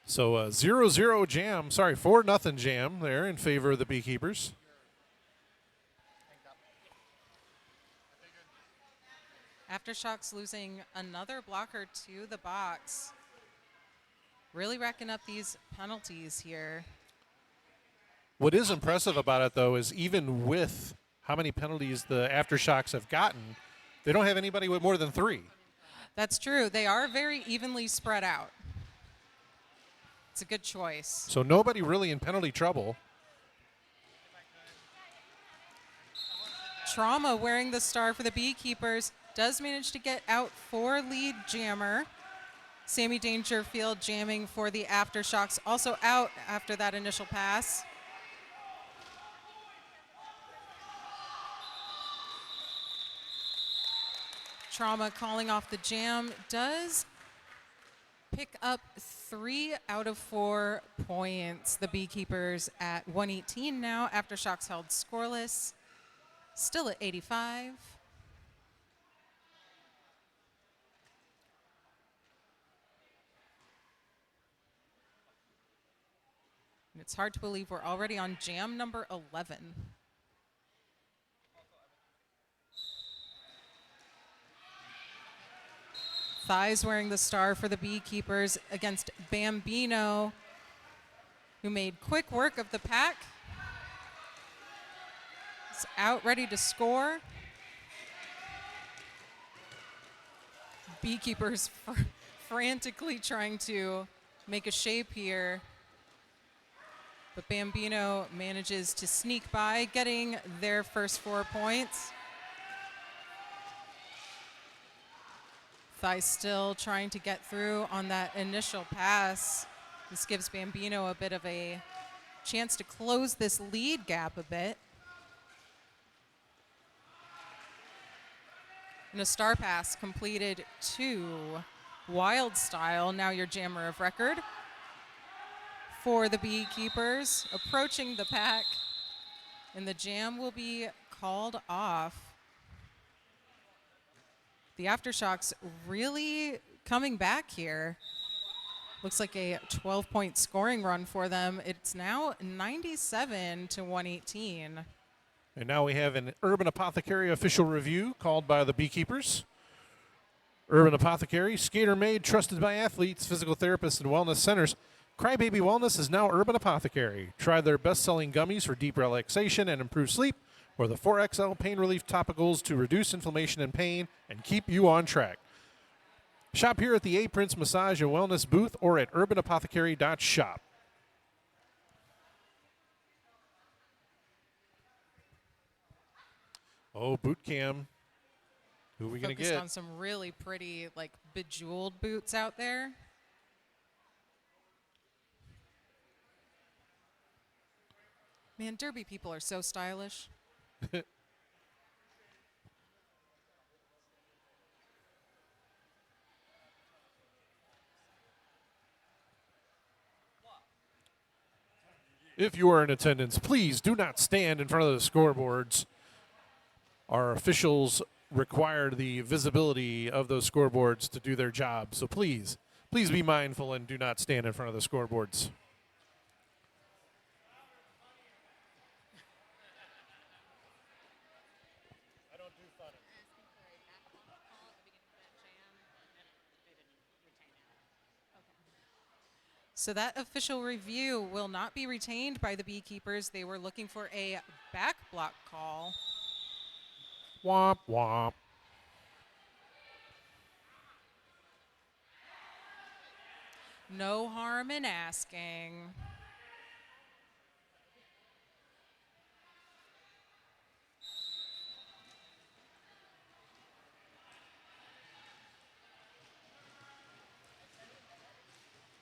[SPEAKER 1] So 0-0 jam, sorry, 4-0 jam there in favor of the Beekeepers.
[SPEAKER 2] Aftershocks losing another blocker to the box. Really racking up these penalties here.
[SPEAKER 1] What is impressive about it, though, is even with how many penalties the Aftershocks have gotten, they don't have anybody with more than 3.
[SPEAKER 2] That's true. They are very evenly spread out. It's a good choice.
[SPEAKER 1] So nobody really in penalty trouble.
[SPEAKER 2] Trauma wearing the star for the Beekeepers does manage to get out for lead jammer. Sammy Dangerfield jamming for the Aftershocks, also out after that initial pass. Trauma calling off the jam does pick up 3 out of 4 points. The Beekeepers at 118 now. Aftershocks held scoreless, still at 85. And it's hard to believe we're already on jam number 11. Thighs wearing the star for the Beekeepers against Bambino, who made quick work of the pack. He's out ready to score. Beekeepers frantically trying to make a shape here. But Bambino manages to sneak by, getting their first 4 points. Thigh still trying to get through on that initial pass. This gives Bambino a bit of a chance to close this lead gap a bit. And a star pass completed to Wild Style, now your jammer of record for the Beekeepers, approaching the pack, and the jam will be called off. The Aftershocks really coming back here. Looks like a 12-point scoring run for them. It's now 97 to 118.
[SPEAKER 1] And now we have an Urban Apothecary official review called by the Beekeepers. Urban Apothecary, skater made, trusted by athletes, physical therapists, and wellness centers. Crybaby Wellness is now Urban Apothecary. Try their best-selling gummies for deep relaxation and improved sleep, or the 4XL pain relief topicals to reduce inflammation and pain and keep you on track. Shop here at the A Prince Massage and Wellness booth or at urbanapothecary.shop. Oh, boot cam. Who are we going to
[SPEAKER 2] Focused
[SPEAKER 1] get?
[SPEAKER 2] on some really pretty, like, bejeweled boots out there. Man, Derby people are so stylish.
[SPEAKER 1] If you are in attendance, please do not stand in front of the scoreboards. Our officials require the visibility of those scoreboards to do their job. So please be mindful and do not stand in front of the scoreboards.
[SPEAKER 2] So that official review will not be retained by the Beekeepers. They were looking for a back block call.
[SPEAKER 1] Womp womp.
[SPEAKER 2] No harm in asking.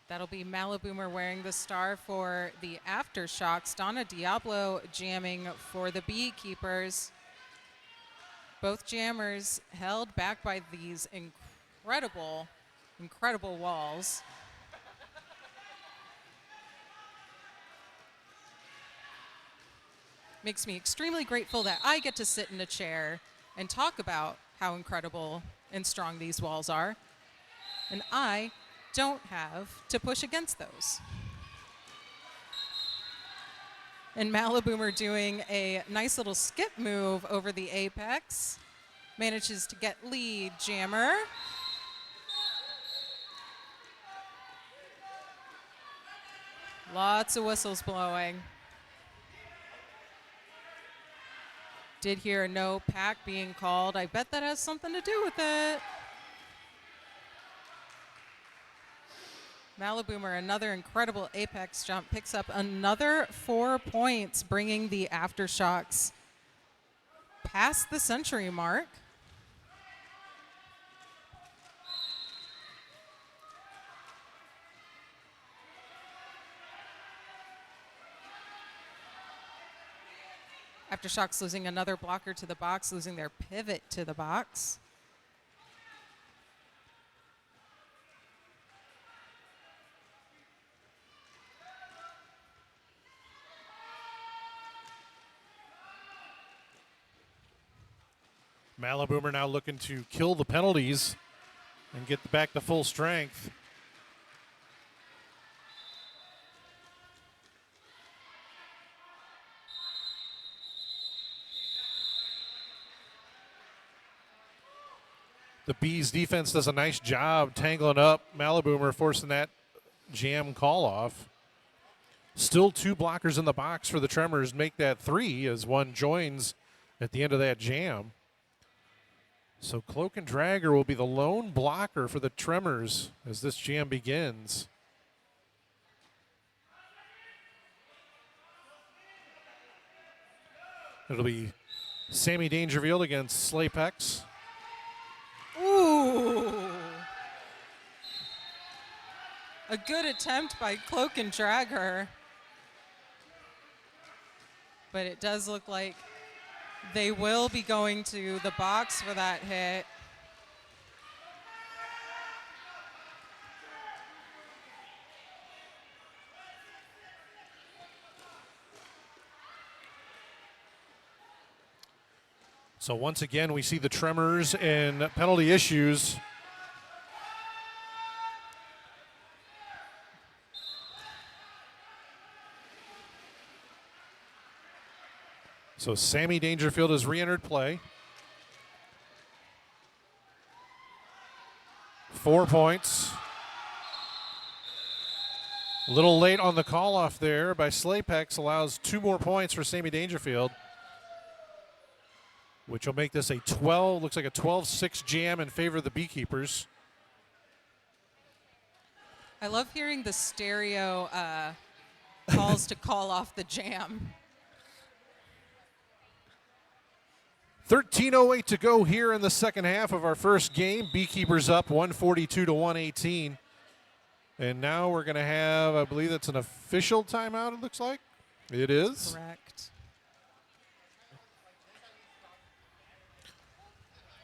[SPEAKER 2] That'll be Maliboomer wearing the star for the Aftershocks. Donna Diablo jamming for the Beekeepers. Both jammers held back by these incredible walls. Makes me extremely grateful that I get to sit in a chair and talk about how incredible and strong these walls are. And I don't have to push against those. And Maliboomer doing a nice little skip move over the apex. Manages to get lead jammer. Lots of whistles blowing. Did hear a no pack being called. I bet that has something to do with it. Maliboomer, another incredible apex jump, picks up another 4 points, bringing the Aftershocks past the century mark. Aftershocks losing another blocker to the box, losing their pivot to the box.
[SPEAKER 1] Maliboomer now looking to kill the penalties and get back to full strength. The Bees defense does a nice job tangling up Maliboomer, forcing that jam call off. Still 2 blockers in the box for the Tremors, make that 3 as one joins at the end of that jam. So Cloak and Dragger will be the lone blocker for the Tremors as this jam begins. It'll be Sammy Dangerfield against Slapex.
[SPEAKER 2] Ooh. A good attempt by Cloak and Dragger. But it does look like they will be going to the box for that hit.
[SPEAKER 1] So once again, we see the Tremors and penalty issues. So Sammy Dangerfield has re-entered play. 4 points. A little late on the call-off there by Slapex, allows 2 more points for Sammy Dangerfield, which will make this a 12, looks like a 12-6 jam in favor of the Beekeepers.
[SPEAKER 2] I love hearing the stereo calls to call off the jam.
[SPEAKER 1] 13:08 to go here in the second half of our first game. Beekeepers up 142 to 118. And now we're going to have, I believe that's an official timeout, it looks like. It is.
[SPEAKER 2] Correct.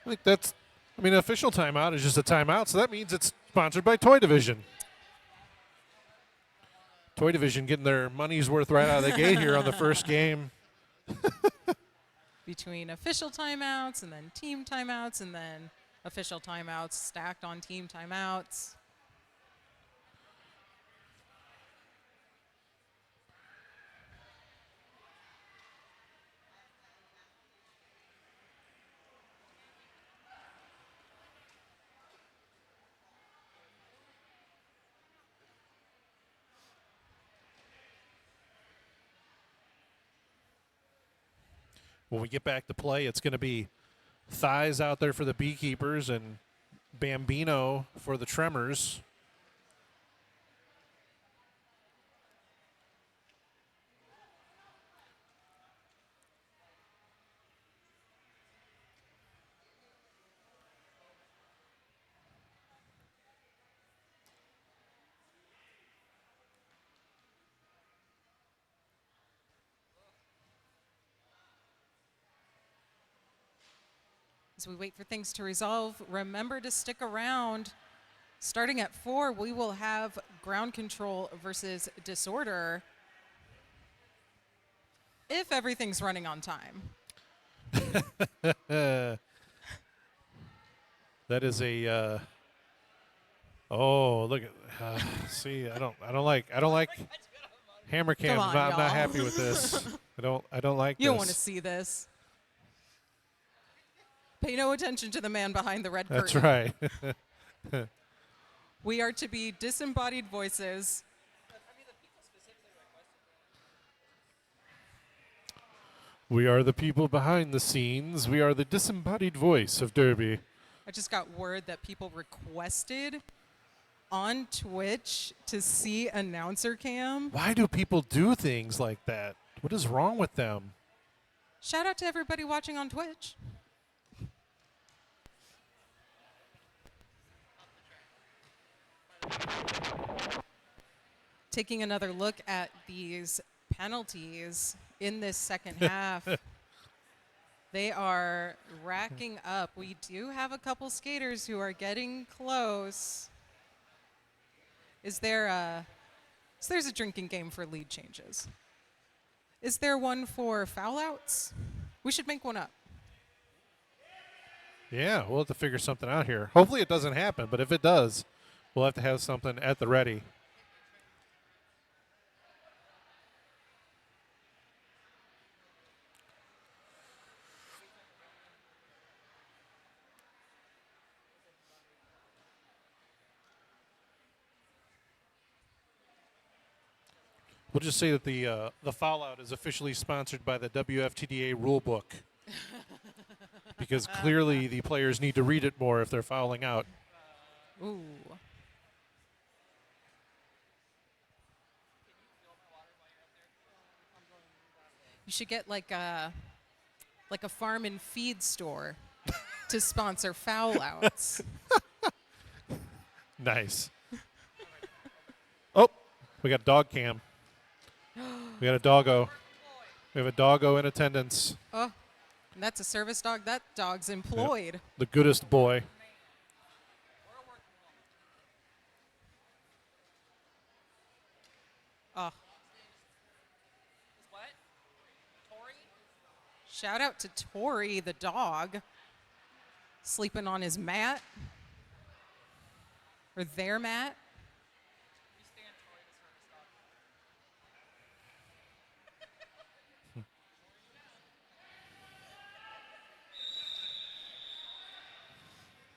[SPEAKER 1] I think that's, I mean, an official timeout is just a timeout, so that means it's sponsored by Toy Division. Toy Division getting their money's worth right out of the gate here on the first game.
[SPEAKER 2] Between official timeouts and then team timeouts and then official timeouts stacked on team timeouts.
[SPEAKER 1] When we get back to play, it's going to be Thighs out there for the BeeKeepers and Bambino for the Tremors.
[SPEAKER 2] As we wait for things to resolve, remember to stick around. Starting at 4, we will have ground control versus disorder if everything's running on time.
[SPEAKER 1] That is a oh, look at see, I don't like hammer cam.
[SPEAKER 2] Come on,
[SPEAKER 1] I'm not
[SPEAKER 2] y'all.
[SPEAKER 1] happy with this. I don't like
[SPEAKER 2] You
[SPEAKER 1] this.
[SPEAKER 2] don't want to see this. Pay no attention to the man behind the red curtain.
[SPEAKER 1] That's right.
[SPEAKER 2] We are to be disembodied voices.
[SPEAKER 1] We are the people behind the scenes. We are the disembodied voice of Derby.
[SPEAKER 2] I just got word that people requested on Twitch to see announcer cam.
[SPEAKER 1] Why do people do things like that? What is wrong with them?
[SPEAKER 2] Shout out to everybody watching on Twitch. Taking another look at these penalties in this second half. They are racking up. We do have a couple skaters who are getting close. There's a drinking game for lead changes. Is there one for foul outs? We should make one up.
[SPEAKER 1] Yeah, we'll have to figure something out here. Hopefully it doesn't happen, but if it does, we'll have to have something at the ready. We'll just say that the foul out is officially sponsored by the WFTDA rulebook. Because clearly the players need to read it more if they're fouling out.
[SPEAKER 2] Ooh. You should get like a farm and feed store to sponsor foul outs.
[SPEAKER 1] Nice. Oh, we got dog cam. We got a doggo. We have a doggo in attendance.
[SPEAKER 2] Oh, and that's a service dog. That dog's employed.
[SPEAKER 1] Yep. The goodest boy.
[SPEAKER 2] Oh. Shout out to Tori, the dog, sleeping on his mat. Or their mat.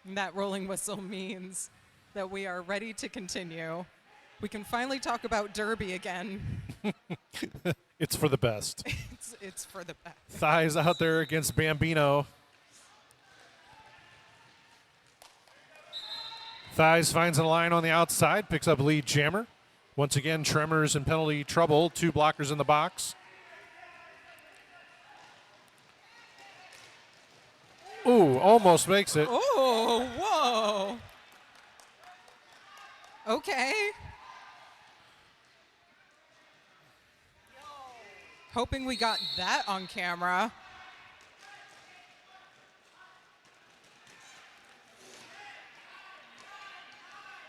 [SPEAKER 2] And that rolling whistle means that we are ready to continue. We can finally talk about Derby again.
[SPEAKER 1] It's for the best.
[SPEAKER 2] It's for the best.
[SPEAKER 1] Thighs out there against Bambino. Thighs finds a line on the outside, picks up lead jammer. Once again, Tremors in penalty trouble. 2 blockers in the box. Ooh, almost makes it.
[SPEAKER 2] Oh, whoa. Okay. Hoping we got that on camera.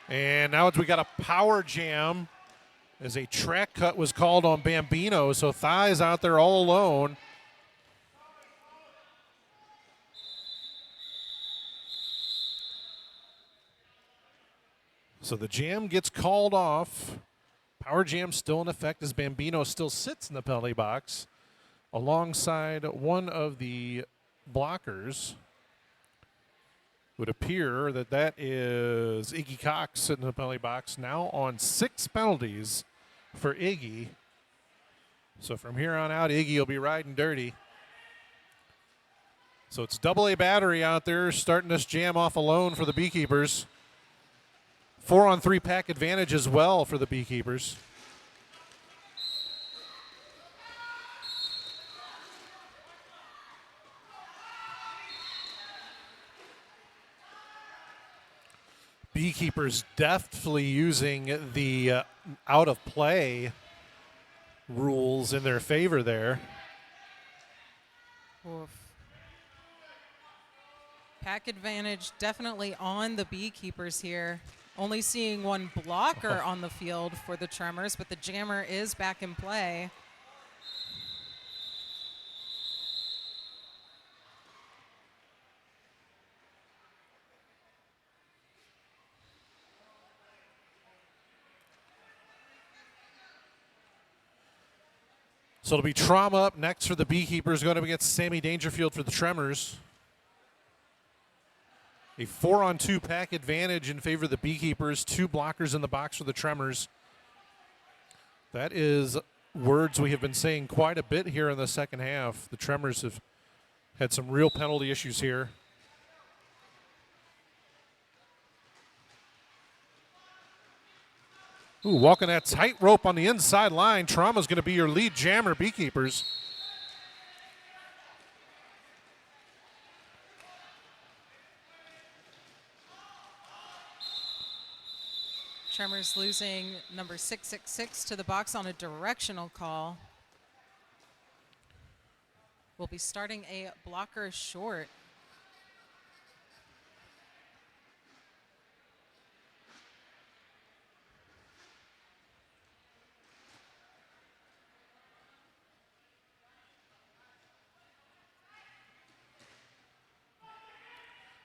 [SPEAKER 1] And now we got a power jam as a track cut was called on Bambino. So Thighs out there all alone. So the jam gets called off. Power jam still in effect as Bambino still sits in the penalty box alongside one of the blockers. Would appear that that is Iggy Cox sitting in the penalty box now on 6 penalties for Iggy. So from here on out, Iggy will be riding dirty. So it's double A battery out there starting this jam off alone for the Beekeepers. 4-on-3 pack advantage as well for the Beekeepers. Beekeepers deftly using the out of play rules in their favor there.
[SPEAKER 2] Oof. Pack advantage definitely on the Beekeepers here. Only seeing one blocker on the field for the Tremors, but the jammer is back in play.
[SPEAKER 1] So it'll be Trauma up next for the Beekeepers, going up against Sammy Dangerfield for the Tremors. A 4-on-2 pack advantage in favor of the Beekeepers. 2 blockers in the box for the Tremors. That is words we have been saying quite a bit here in the second half. The Tremors have had some real penalty issues here. Ooh, walking that tightrope on the inside line. Trauma's going to be your lead jammer, Beekeepers.
[SPEAKER 2] Tremors losing number 666 to the box on a directional call. We'll be starting a blocker short.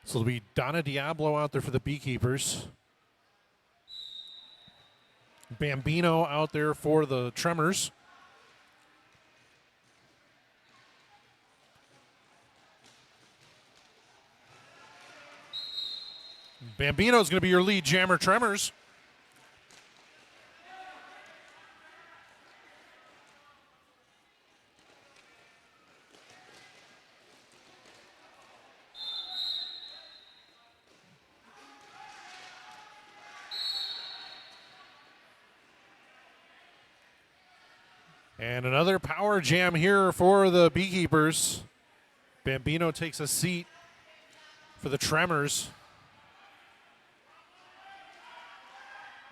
[SPEAKER 1] So it'll be Donna Diablo out there for the Beekeepers. Bambino out there for the Tremors. Bambino's going to be your lead jammer, Tremors. And another power jam here for the Beekeepers. Bambino takes a seat for the Tremors.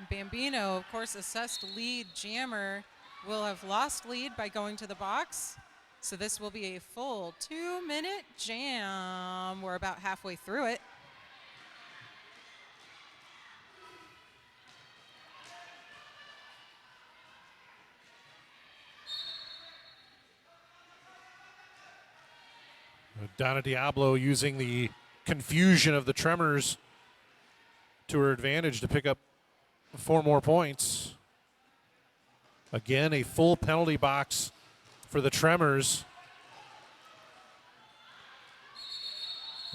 [SPEAKER 2] Bambino, of course, assessed lead jammer, will have lost lead by going to the box. So this will be a full 2-minute jam. We're about halfway through it.
[SPEAKER 1] Donna Diablo using the confusion of the Tremors to her advantage to pick up 4 more points. Again, a full penalty box for the Tremors.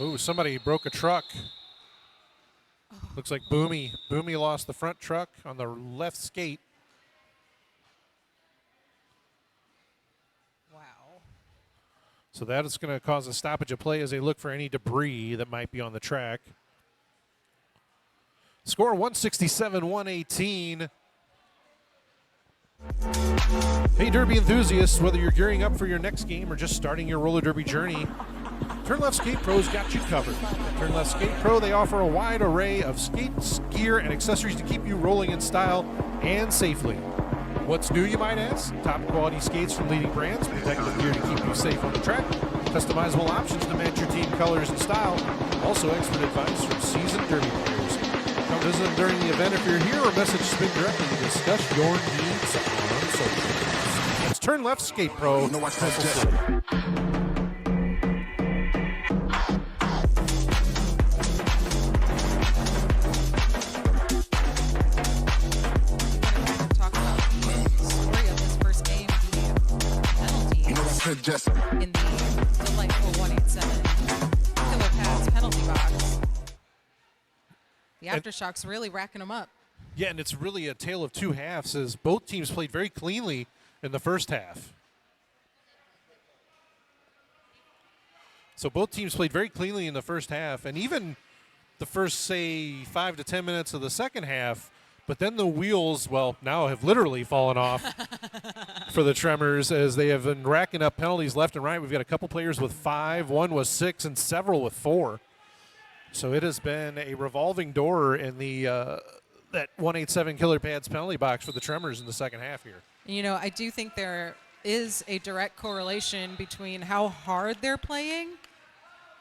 [SPEAKER 1] Ooh, somebody broke a truck. Looks like Boomy. Boomy lost the front truck on the left skate. So that is going to cause a stoppage of play as they look for any debris that might be on the track. Score 167-118. Hey, Derby enthusiasts, whether you're gearing up for your next game or just starting your roller derby journey, Turn Left Skate Pro's got you covered. At Turn Left Skate Pro, they offer a wide array of skates, gear, and accessories to keep you rolling in style and safely. What's new, you might ask? Top quality skates from leading brands, protective gear to keep you safe on the track, customizable options to match your team colors and style, also expert advice from seasoned derby players. Come to Visit them during the event if you're here, or message Spin directly to discuss your needs on social. It's Turn Left Skate Pro.
[SPEAKER 4] No, watch
[SPEAKER 1] Pencil
[SPEAKER 4] that.
[SPEAKER 1] City.
[SPEAKER 2] Talk about the story of this first game, the penalties
[SPEAKER 4] Just
[SPEAKER 2] in the delightful 187 Killer Pads penalty box. The Aftershocks really racking them up.
[SPEAKER 1] Yeah, and it's really a tale of two halves, as both teams played very cleanly in the first half. So both teams played very cleanly in the first half, and even the first, say, 5 to 10 minutes of the second half. But then the wheels, well, now have literally fallen off for the Tremors, as they have been racking up penalties left and right. We've got a couple players with 5, one with 6, and several with 4. So it has been a revolving door in the that 187 Killer Pads penalty box for the Tremors in the second half here.
[SPEAKER 2] You know, I do think there is a direct correlation between how hard they're playing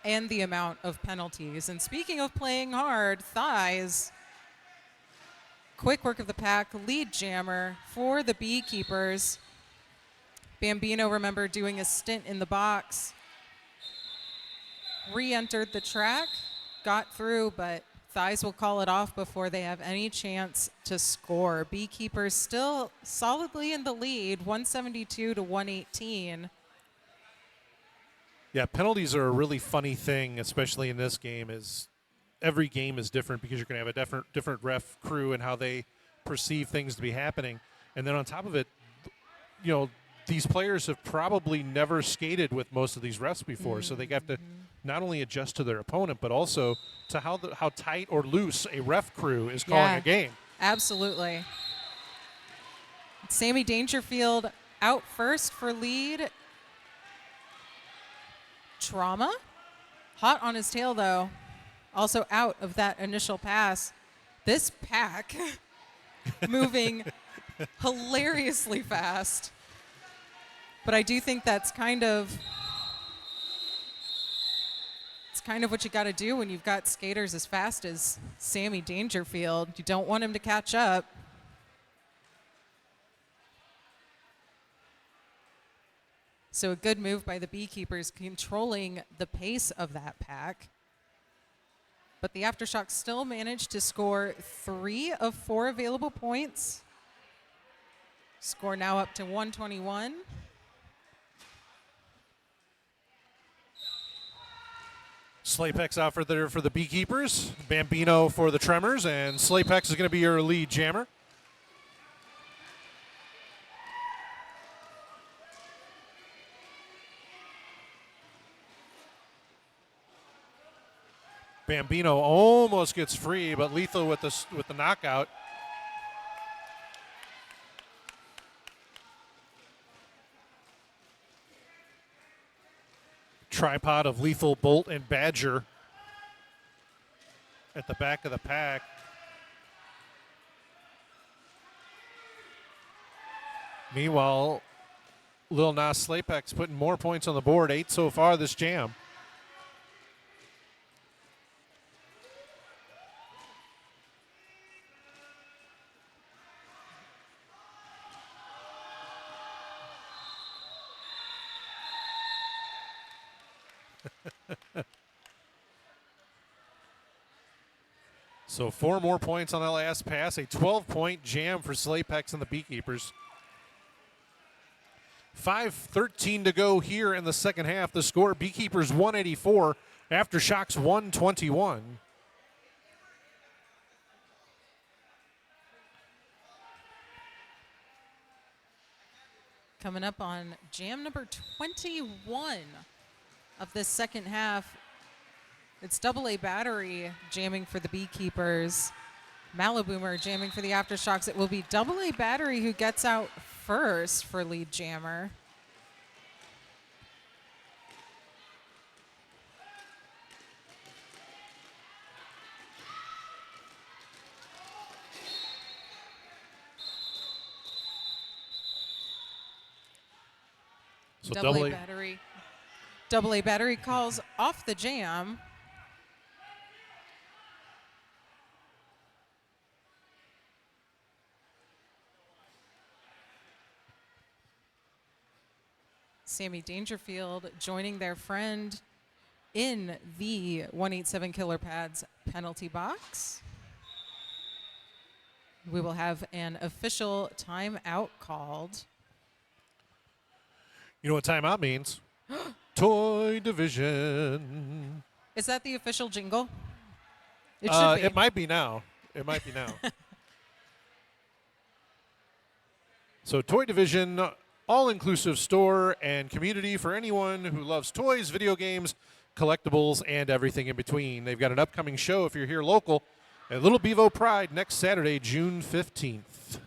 [SPEAKER 2] and the amount of penalties. And speaking of playing hard, Thighs, quick work of the pack, lead jammer for the BeeKeepers. Bambino, remember, doing a stint in the box. Re-entered the track, got through, but Thighs will call it off before they have any chance to score. BeeKeepers still solidly in the lead, 172 to 118.
[SPEAKER 1] Yeah, penalties are a really funny thing, especially in this game, is every game is different because you're going to have a different ref crew and how they perceive things to be happening. And then on top of it, you know, these players have probably never skated with most of these refs before, so they have to not only adjust to their opponent, but also to how tight or loose a ref crew is calling a game.
[SPEAKER 2] Absolutely. Sammy Dangerfield out first for lead. Trauma. Hot on his tail, though. Also out of that initial pass. This pack moving hilariously fast. But I do think that's kind of what you got to do when you've got skaters as fast as Sammy Dangerfield. You don't want him to catch up. So a good move by the BeeKeepers, controlling the pace of that pack. But the Aftershocks still managed to score 3 of 4 available points. Score now up to 121.
[SPEAKER 1] Slapex out for the BeeKeepers, Bambino for the Tremors, and Slapex is going to be your lead jammer. Bambino almost gets free, but lethal with the knockout. Tripod of Lethal, Bolt, and Badger at the back of the pack. Meanwhile, Lil Nas Slapex putting more points on the board, 8 so far this jam. So 4 more points on that last pass, a 12-point jam for Slapex and the BeeKeepers. 5:13 to go here in the second half. The score, BeeKeepers 184, Aftershocks 121.
[SPEAKER 2] Coming up on jam number 21 of this second half. It's AA Battery jamming for the BeeKeepers. Maliboomer jamming for the Aftershocks. It will be AA Battery who gets out first for lead jammer.
[SPEAKER 1] So
[SPEAKER 2] AA Battery calls off the jam. Sammy Dangerfield joining their friend in the 187 Killer Pads penalty box. We will have an official timeout called.
[SPEAKER 1] You know what timeout means? Toy division.
[SPEAKER 2] Is that the official jingle? It should be.
[SPEAKER 1] It might be now. It might be now. So Toy Division, all-inclusive store and community for anyone who loves toys, video games, collectibles, and everything in between. They've got an upcoming show if you're here local at Little Bevo Pride next Saturday, June 15th.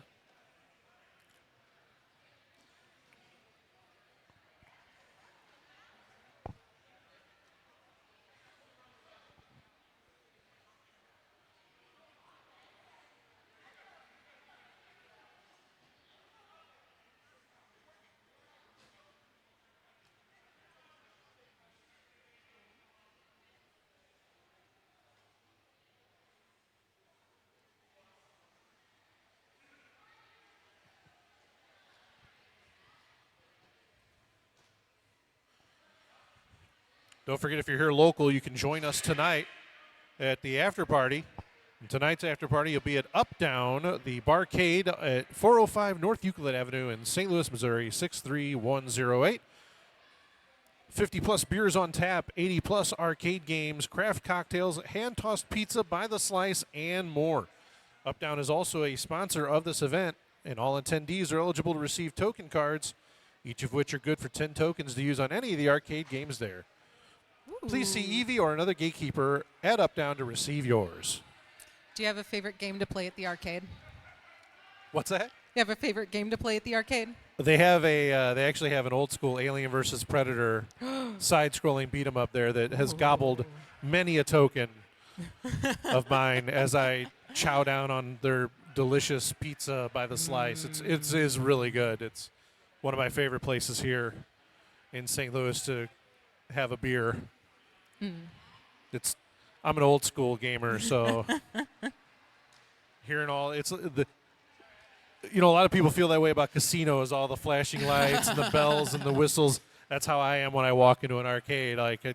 [SPEAKER 1] Don't forget, if you're here local, you can join us tonight at the after party. And tonight's after party will be at Up Down, the barcade at 405 North Euclid Avenue in St. Louis, Missouri, 63108. 50-plus beers on tap, 80-plus arcade games, craft cocktails, hand-tossed pizza by the slice, and more. Up Down is also a sponsor of this event, and all attendees are eligible to receive token cards, each of which are good for 10 tokens to use on any of the arcade games there. Please see Evie or another gatekeeper at Up Down to receive yours.
[SPEAKER 2] Do you have a favorite game to play at the arcade?
[SPEAKER 1] What's that?
[SPEAKER 2] You have a favorite game to play at the arcade?
[SPEAKER 1] They have they actually have an old school Alien versus Predator side-scrolling beat 'em up there that has gobbled many a token of mine as I chow down on their delicious pizza by the slice. It is really good. It's one of my favorite places here in St. Louis to have a beer. I'm an old school gamer, so hearing all a lot of people feel that way about casinos, all the flashing lights and the bells and the whistles. That's how I am when I walk into an arcade. Like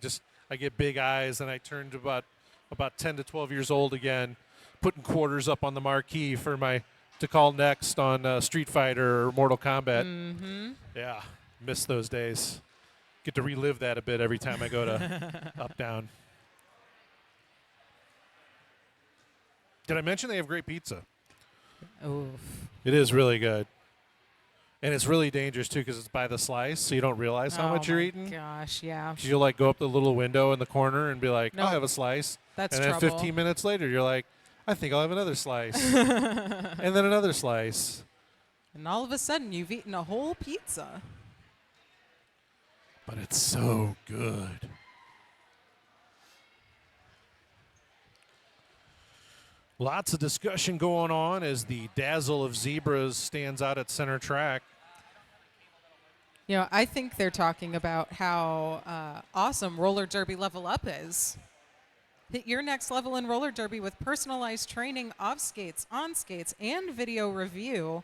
[SPEAKER 1] I get big eyes, and I turn to about 10 to 12 years old again, putting quarters up on the marquee to call next on Street Fighter or Mortal Kombat.
[SPEAKER 2] Mm-hmm.
[SPEAKER 1] Yeah, miss those days. Get to relive that a bit every time I go to Up Down. Did I mention they have great pizza?
[SPEAKER 2] Oof.
[SPEAKER 1] It is really good. And it's really dangerous, too, because it's by the slice, so you don't realize how much you're eating.
[SPEAKER 2] Gosh, yeah.
[SPEAKER 1] You'll, go up the little window in the corner and be like,
[SPEAKER 2] No.
[SPEAKER 1] I'll have a slice.
[SPEAKER 2] That's
[SPEAKER 1] and then
[SPEAKER 2] trouble.
[SPEAKER 1] 15 minutes later, you're like, I think I'll have another slice. And then another slice.
[SPEAKER 2] And all of a sudden, you've eaten a whole pizza.
[SPEAKER 1] But it's so good. Lots of discussion going on as the dazzle of zebras stands out at center track.
[SPEAKER 2] You know, I think they're talking about how awesome Roller Derby Level Up is. Hit your next level in roller derby with personalized training off skates, on skates, and video review.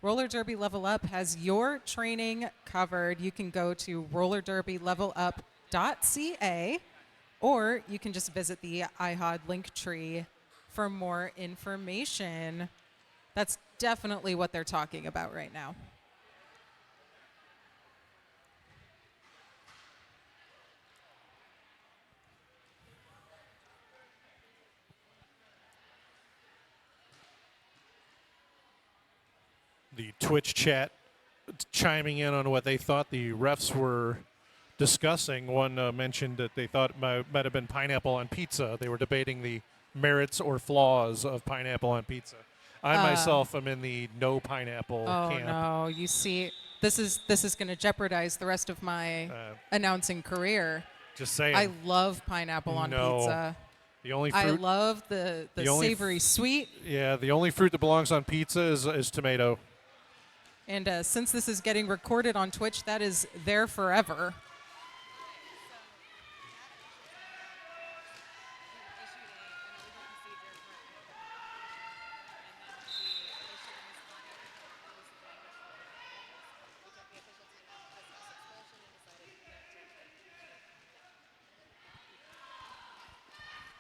[SPEAKER 2] Roller Derby Level Up has your training covered. You can go to rollerderbylevelup.ca, or you can just visit the iHod link tree for more information. That's definitely what they're talking about right now.
[SPEAKER 1] The Twitch chat chiming in on what they thought the refs were discussing. One mentioned that they thought it might have been pineapple on pizza. They were debating the merits or flaws of pineapple on pizza. I myself am in the no pineapple camp.
[SPEAKER 2] Oh no! You see, this is going to jeopardize the rest of my announcing career.
[SPEAKER 1] Just saying.
[SPEAKER 2] I love pineapple on pizza.
[SPEAKER 1] The only fruit.
[SPEAKER 2] I love the savory sweet.
[SPEAKER 1] Yeah, the only fruit that belongs on pizza is tomato.
[SPEAKER 2] And since this is getting recorded on Twitch, that is there forever.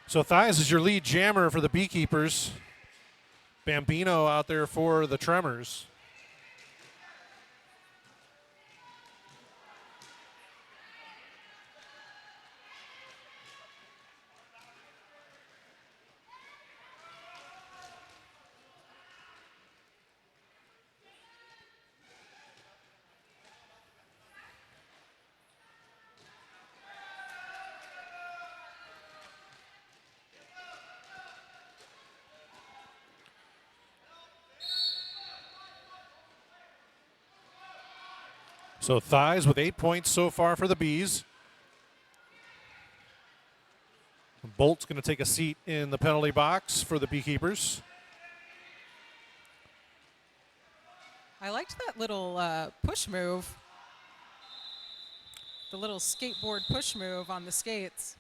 [SPEAKER 1] So Thies is your lead jammer for the BeeKeepers. Bambino out there for the Tremors. So Thies with 8 points so far for the Bees. Bolt's going to take a seat in the penalty box for the BeeKeepers.
[SPEAKER 2] I liked that little push move. The little skateboard push move on the skates.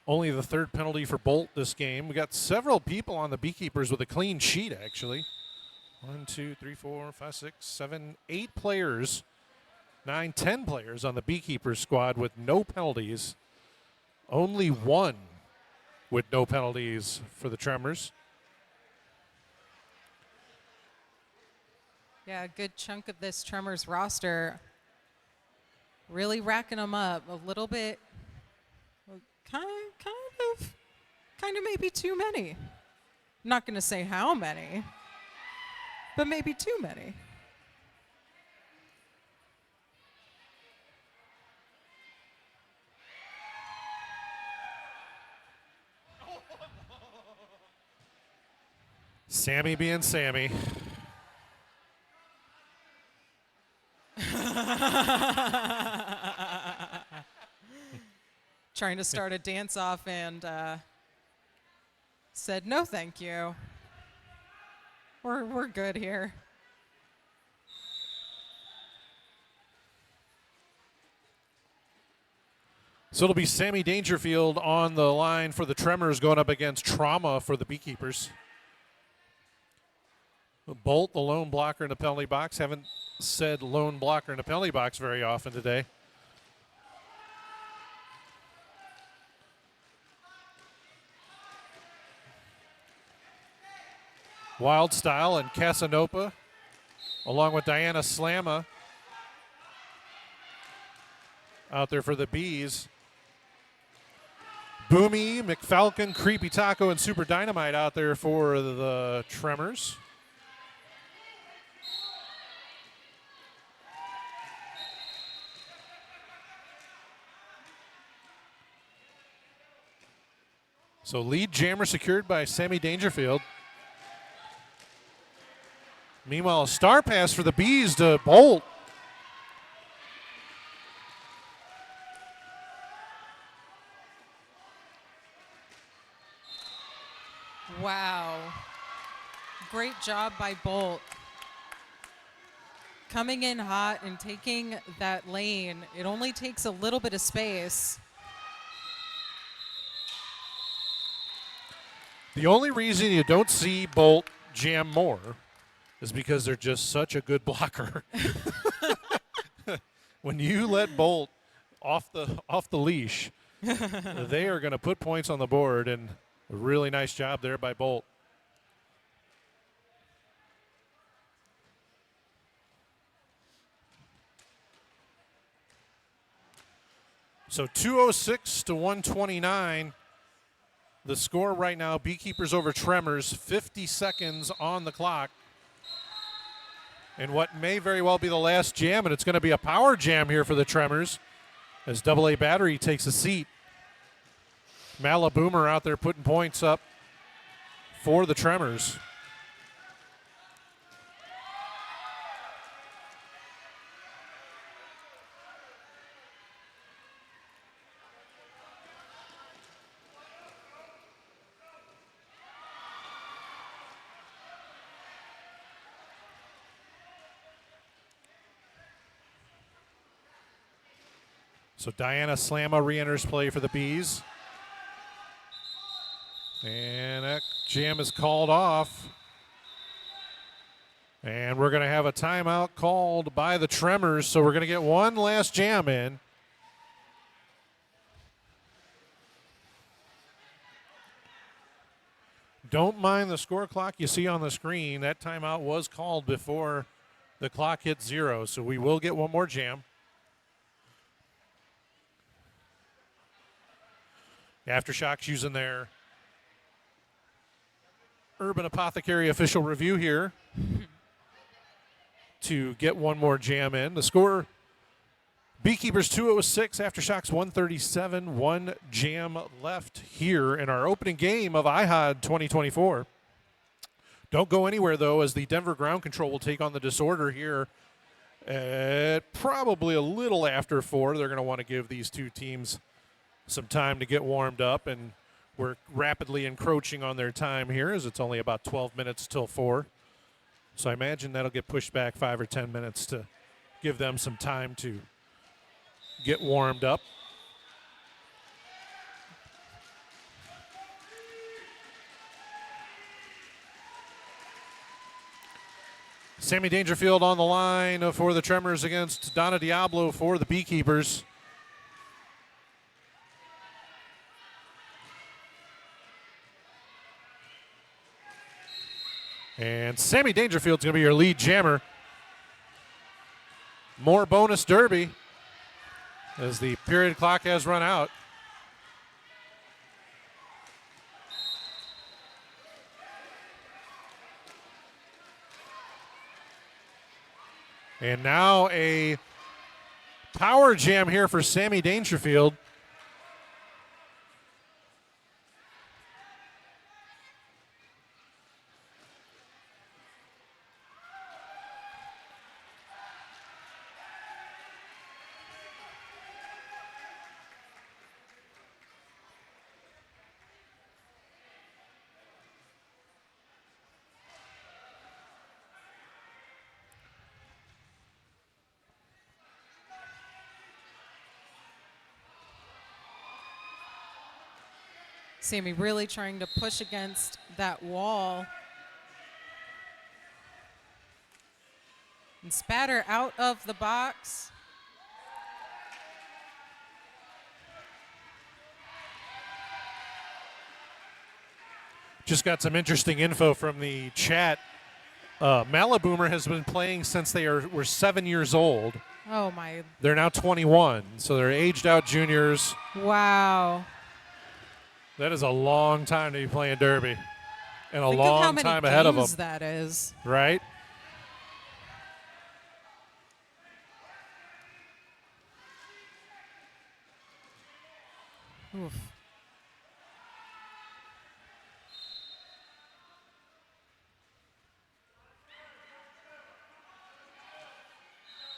[SPEAKER 1] Only the third penalty for Bolt this game. We got several people on the BeeKeepers with a clean sheet, actually. 1, 2, 3, 4, 5, 6, 7, 8 players. 9, 10 players on the BeeKeepers squad with no penalties. Only one with no penalties for the Tremors.
[SPEAKER 2] Yeah, a good chunk of this Tremors roster really racking them up a little bit. Kind of maybe too many. I'm not going to say how many, but maybe too many.
[SPEAKER 1] Sammy being Sammy.
[SPEAKER 2] Trying to start a dance off and said no thank you. We're good here.
[SPEAKER 1] So it'll be Sammy Dangerfield on the line for the Tremors going up against Trauma for the BeeKeepers. Bolt, the lone blocker in the penalty box. Haven't said lone blocker in the penalty box very often today. Wild Style and Casanova, along with Diana Slamma, out there for the Bees. Boomy, McFalcon, Creepy Taco, and Super Dynamite out there for the Tremors. So lead jammer secured by Sammy Dangerfield. Meanwhile, a star pass for the Bees to Bolt.
[SPEAKER 2] Wow. Great job by Bolt. Coming in hot and taking that lane. It only takes a little bit of space.
[SPEAKER 1] The only reason you don't see Bolt jam more is because they're just such a good blocker. When you let Bolt off the leash, they are going to put points on the board, and a really nice job there by Bolt. So 206 to 129. The score right now, BeeKeepers over Tremors, 50 seconds on the clock. And what may very well be the last jam, and it's going to be a power jam here for the Tremors as AA Battery takes a seat. Malaboomer out there putting points up for the Tremors. So Diana Slamma re-enters play for the Bees. And that jam is called off. And we're going to have a timeout called by the Tremors. So we're going to get one last jam in. don't mind the score clock you see on the screen. That timeout was called before the clock hit 0, so we will get one more jam. Aftershocks using their Urban Apothecary official review here to get one more jam in. The score, BeeKeepers 206, Aftershocks 137, one jam left here in our opening game of iHod 2024. Don't go anywhere, though, as the Denver Ground Control will take on the Disorder here at probably a little after 4. They're going to want to give these two teams some time to get warmed up, and we're rapidly encroaching on their time here as it's only about 12 minutes till 4. So I imagine that'll get pushed back 5 or 10 minutes to give them some time to get warmed up. Sammy Dangerfield on the line for the Tremors against Donna Diablo for the BeeKeepers. And Sammy Dangerfield's going to be your lead jammer. More bonus derby as the period clock has run out. And now a power jam here for Sammy Dangerfield.
[SPEAKER 2] Sammy really trying to push against that wall. And Spatter out of the box.
[SPEAKER 1] Just got some interesting info from the chat. Maliboomer has been playing since they were 7 years old.
[SPEAKER 2] Oh, my.
[SPEAKER 1] They're now 21, so they're aged out juniors.
[SPEAKER 2] Wow.
[SPEAKER 1] That is a long time to be playing Derby and a
[SPEAKER 2] Think of how
[SPEAKER 1] long
[SPEAKER 2] many
[SPEAKER 1] time ahead of them.
[SPEAKER 2] games that is.
[SPEAKER 1] Right?
[SPEAKER 2] Oof.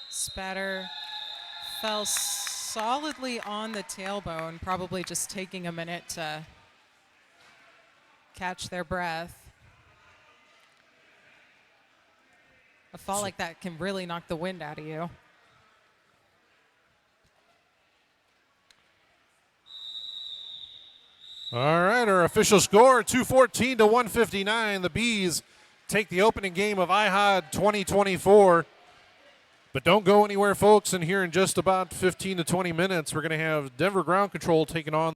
[SPEAKER 2] Spatter fell solidly on the tailbone, probably just taking a minute to catch their breath. A fall like that can really knock the wind out of you.
[SPEAKER 1] All right, our official score, 214 to 159. The Bees take the opening game of iHod 2024. But don't go anywhere, folks. And here in just about 15 to 20 minutes, we're going to have Denver Ground Control taking on